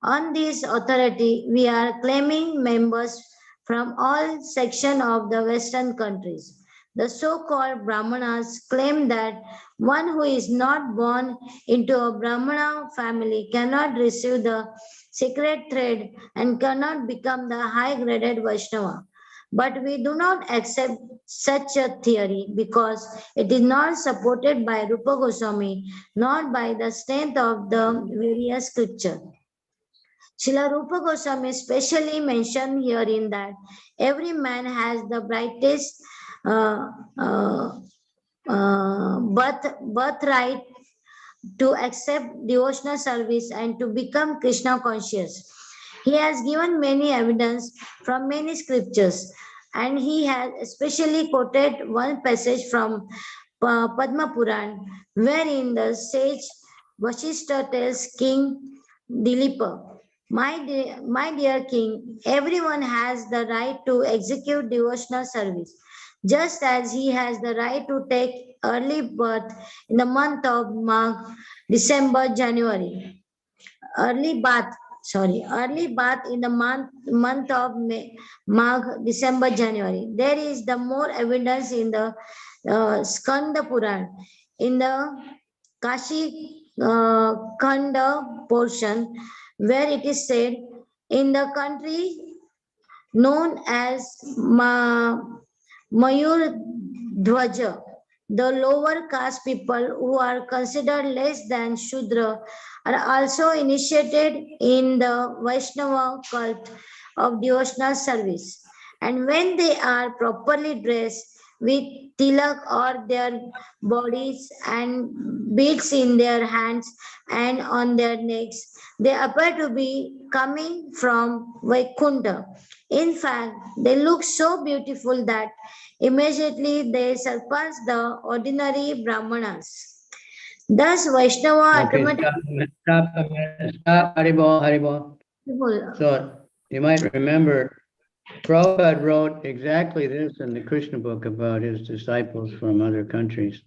S2: On this authority, we are claiming members from all sections of the Western countries. The so-called Brahmanas claim that one who is not born into a Brahmana family cannot receive the sacred thread and cannot become the high-graded Vaishnava. But we do not accept such a theory because it is not supported by Rupa Goswami, nor by the strength of the various scriptures. Srila Rupa Goswami specially mentioned herein that every man has the brightest birthright to accept devotional service and to become Krishna conscious. He has given many evidence from many scriptures, and he has especially quoted one passage from Padma Puran, wherein the sage Vasishtha tells King Dilipa, my dear king, everyone has the right to execute devotional service, just as he has the right to take early birth in the month of Magh, December, January. Early bath in the month of Magh, December, January. There is the more evidence in the Skanda Puran, in the Kashi Khanda portion, where it is said, in the country known as Mayur Dhwaja, the lower caste people who are considered less than Shudra are also initiated in the Vaishnava cult of devotional service. And when they are properly dressed with tilak or their bodies and beads in their hands and on their necks, they appear to be coming from Vaikunta. In fact, they look so beautiful that immediately they surpass the ordinary Brahmanas. Thus, Vaishnava
S3: Okay,
S2: automatically.
S3: stop, Haribol. So you might remember Prabhupada wrote exactly this in the Krishna book about his disciples from other countries,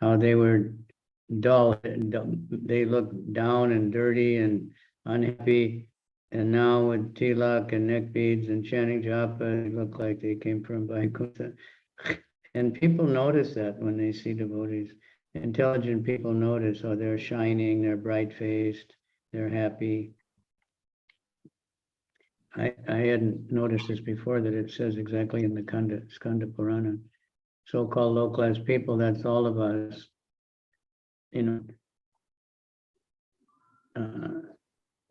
S3: how they were dull, they looked down and dirty and unhappy, and now with tilak and neck beads and chanting japa, they look like they came from Vaikuntha. And people notice that when they see devotees. Intelligent people notice, oh, they're shining, they're bright-faced, they're happy. I hadn't noticed this before, that it says exactly in the Skanda Purana. So-called low-class people, that's all of us. You know,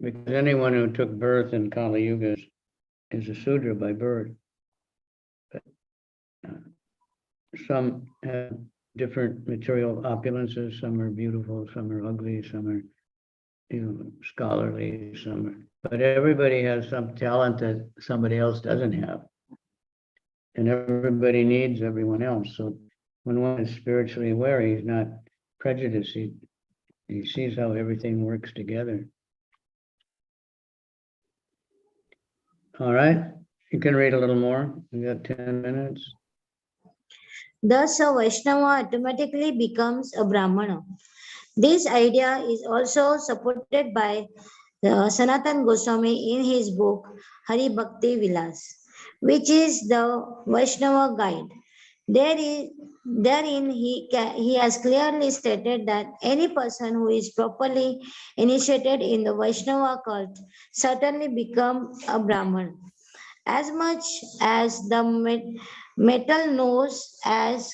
S3: because anyone who took birth in Kali Yuga is a Sudra by birth. But some have different material opulences, some are beautiful, some are ugly, some are, scholarly, some are, but everybody has some talent that somebody else doesn't have. And everybody needs everyone else. So when one is spiritually aware, he's not prejudiced. He sees how everything works together. All right, you can read a little more. We got 10 minutes.
S2: Thus, a Vaishnava automatically becomes a Brahmana. This idea is also supported by Sanatan Goswami in his book Hari Bhakti Vilas, which is the Vaishnava guide. Therein he has clearly stated that any person who is properly initiated in the Vaishnava cult certainly becomes a Brahman. As much as the metal knows as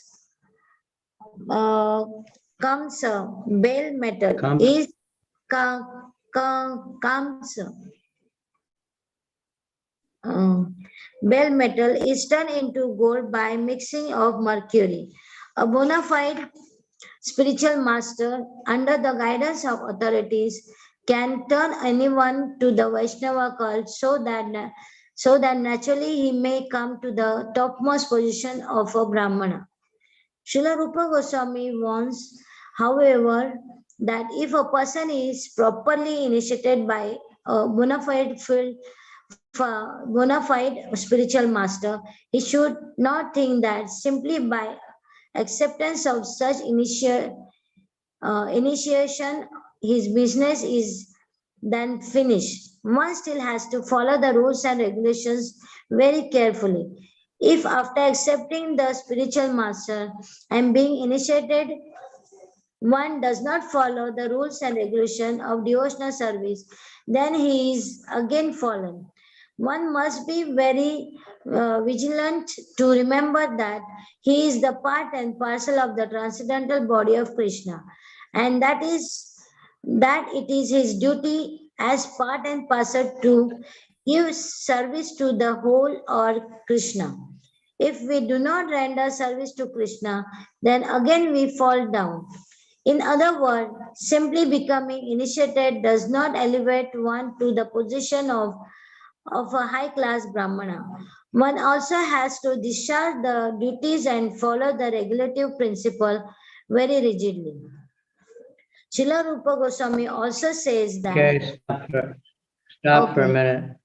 S2: Kamsa, bell metal is Kamsa. Bell metal is turned into gold by mixing of mercury. A bona fide spiritual master, under the guidance of authorities, can turn anyone to the Vaishnava cult so that naturally he may come to the topmost position of a Brahmana. Srila Rupa Goswami warns, however, that if a person is properly initiated by a bona fide spiritual master, he should not think that simply by acceptance of such initiation, his business is then finished. One still has to follow the rules and regulations very carefully. If after accepting the spiritual master and being initiated, one does not follow the rules and regulations of devotional service, then he is again fallen. One must be very vigilant to remember that he is the part and parcel of the transcendental body of Krishna, and that it is his duty as part and parcel to give service to the whole or Krishna. If we do not render service to Krishna, then again we fall down. In other words, simply becoming initiated does not elevate one to the position of a high class Brahmana. One also has to discharge the duties and follow the regulative principle very rigidly. Srila Rupa Goswami also says that.
S3: Okay, stop for a
S2: Okay.
S3: minute.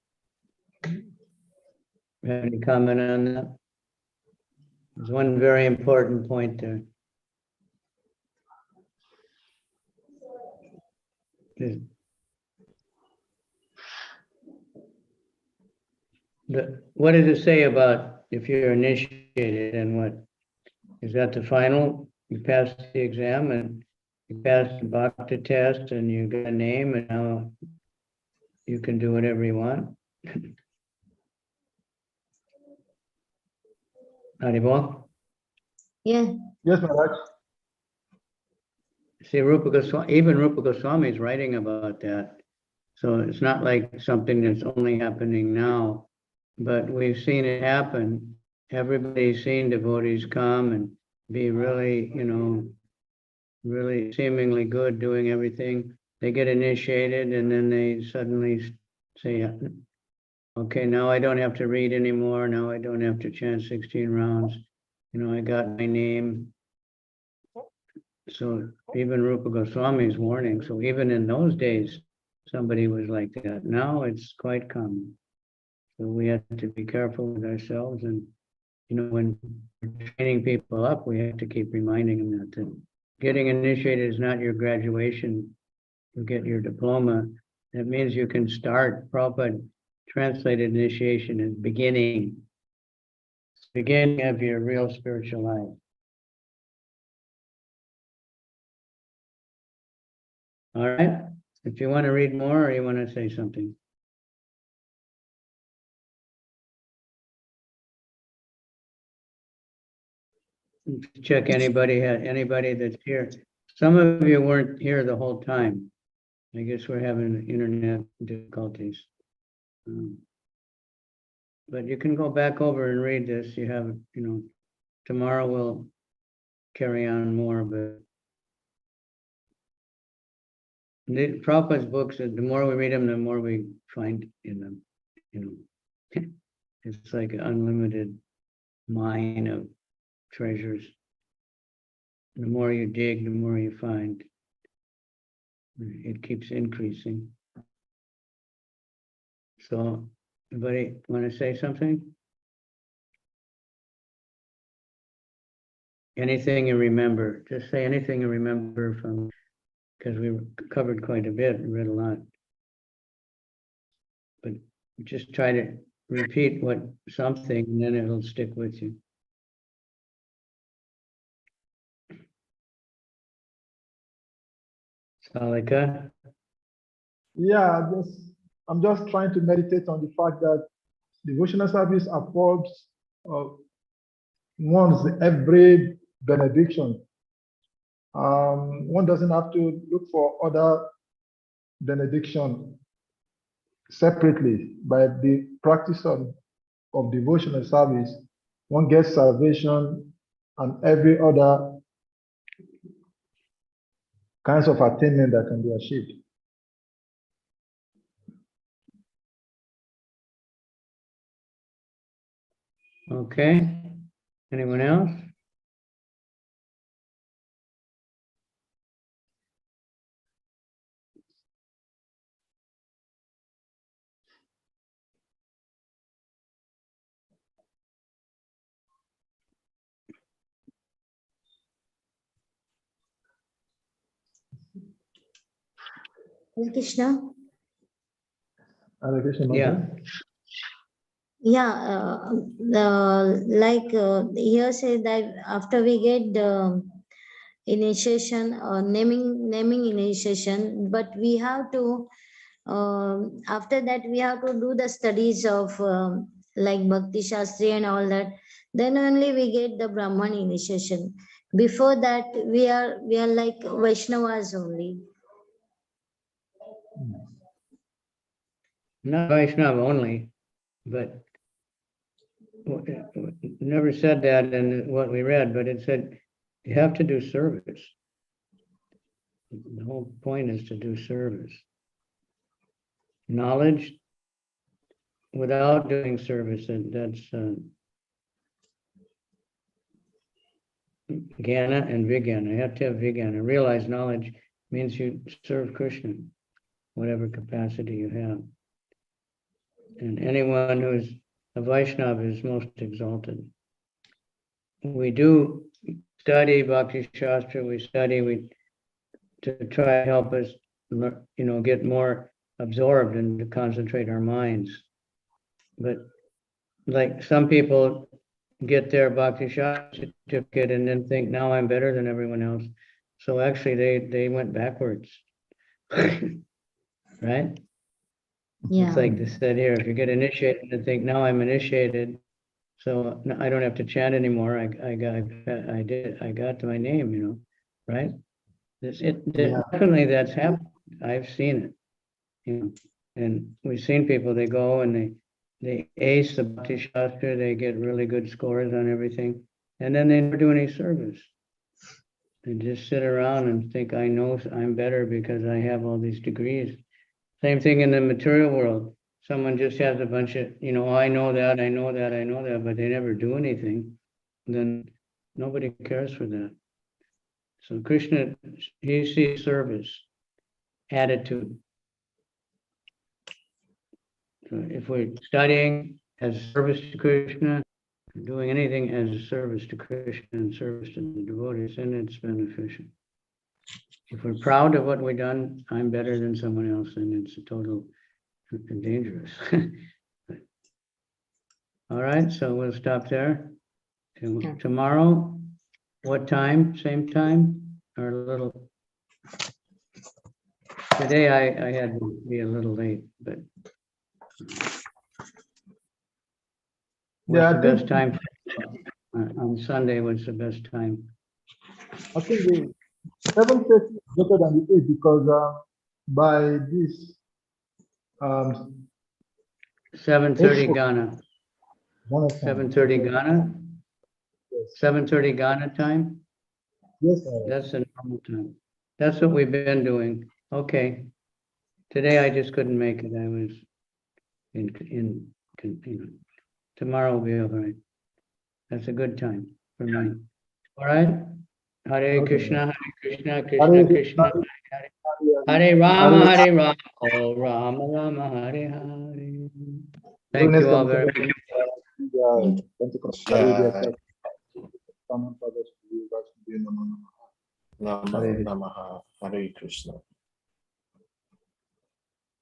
S3: Any comment on that? There's one very important point there. What does it say about if you're initiated and what? Is that the final? You passed the exam and you passed the Bhakti test and you got a name and now you can do whatever you want? Haribol?
S2: Yeah.
S1: Yes, Maharaj.
S3: See, Rupa Goswami, even Rupa Goswami is writing about that. So it's not like something that's only happening now, but we've seen it happen. Everybody's seen devotees come and be really, really seemingly good, doing everything. They get initiated and then they suddenly say, okay, now I don't have to read anymore. Now I don't have to chant 16 rounds. I got my name. So even Rupa Goswami's warning. So even in those days, somebody was like that. Now it's quite common. So we have to be careful with ourselves. And, when we're training people up, we have to keep reminding them that getting initiated is not your graduation. You get your diploma. That means you can start. Prabhupada translated initiation as beginning. Beginning of your real spiritual life. All right. If you want to read more or you want to say something. Check anybody that's here. Some of you weren't here the whole time. I guess we're having internet difficulties. But you can go back over and read this. You have, tomorrow we'll carry on more, but the Prabhupada's books, the more we read them, the more we find in them, It's like an unlimited mine of treasures. The more you dig, the more you find. It keeps increasing. So, anybody want to say something? Anything you remember? Just say anything you remember from, because we covered quite a bit and read a lot. But just try to repeat something, and then it'll stick with you. Salika?
S1: Yeah, I'm just trying to meditate on the fact that devotional service affords one's every benediction. One doesn't have to look for other benediction separately. By the practice of devotional service, one gets salvation and every other kinds of attainment that can be achieved.
S3: Okay. Anyone else?
S2: Hare Krishna.
S1: Hare Krishna,
S3: Yeah.
S1: Master.
S2: Yeah, here say that after we get the initiation or naming initiation, but we have to after that we have to do the studies of like Bhakti Sastri and all that. Then only we get the Brahman initiation. Before that, we are like Vaishnavas only.
S3: Not Vaishnava only, but it never said that in what we read, but it said you have to do service. The whole point is to do service. Knowledge without doing service, that's Jnana and Vijnana. You have to have Vijnana. Realize knowledge means you serve Krishna, whatever capacity you have. And anyone who's a Vaishnava is most exalted. We do study Bhakti Shastra, we to try to help us, get more absorbed and to concentrate our minds. But like some people get their Bhakti Shastra certificate and then think, now I'm better than everyone else. So actually they went backwards, right?
S2: Yeah.
S3: It's like they said here, if you get initiated and think, now I'm initiated, so I don't have to chant anymore. I got to my name, right? Definitely that's happened. I've seen it, and we've seen people, they go and they ace the Bhakti Shastra, they get really good scores on everything, and then they never do any service. They just sit around and think, I know I'm better because I have all these degrees. Same thing in the material world. Someone just has a bunch of, I know that, but they never do anything. Then nobody cares for that. So Krishna, he sees service, attitude. So if we're studying as service to Krishna, doing anything as a service to Krishna and service to the devotees, then it's beneficial. If we're proud of what we've done, I'm better than someone else, then it's a total dangerous. All right, so we'll stop there. Tomorrow, what time? Same time or a little? Today I had to be a little late, but what's the best time? On Sunday, what's the best time?
S1: I think the 7:30 is better than the 8 because by this
S3: 7:30 Ghana.
S1: 7:30
S3: Ghana. 7:30 Ghana time.
S1: Yes, sir.
S3: That's the normal time. That's what we've been doing. Okay. Today I just couldn't make it. I was in tomorrow will be all right. That's a good time for me. All right. Hare Krishna, Krishna, Krishna, Hare Rama, Hare Rama, oh Rama, Rama, Hare Hare. Thank you all very much.
S7: Namaha Hare Krishna.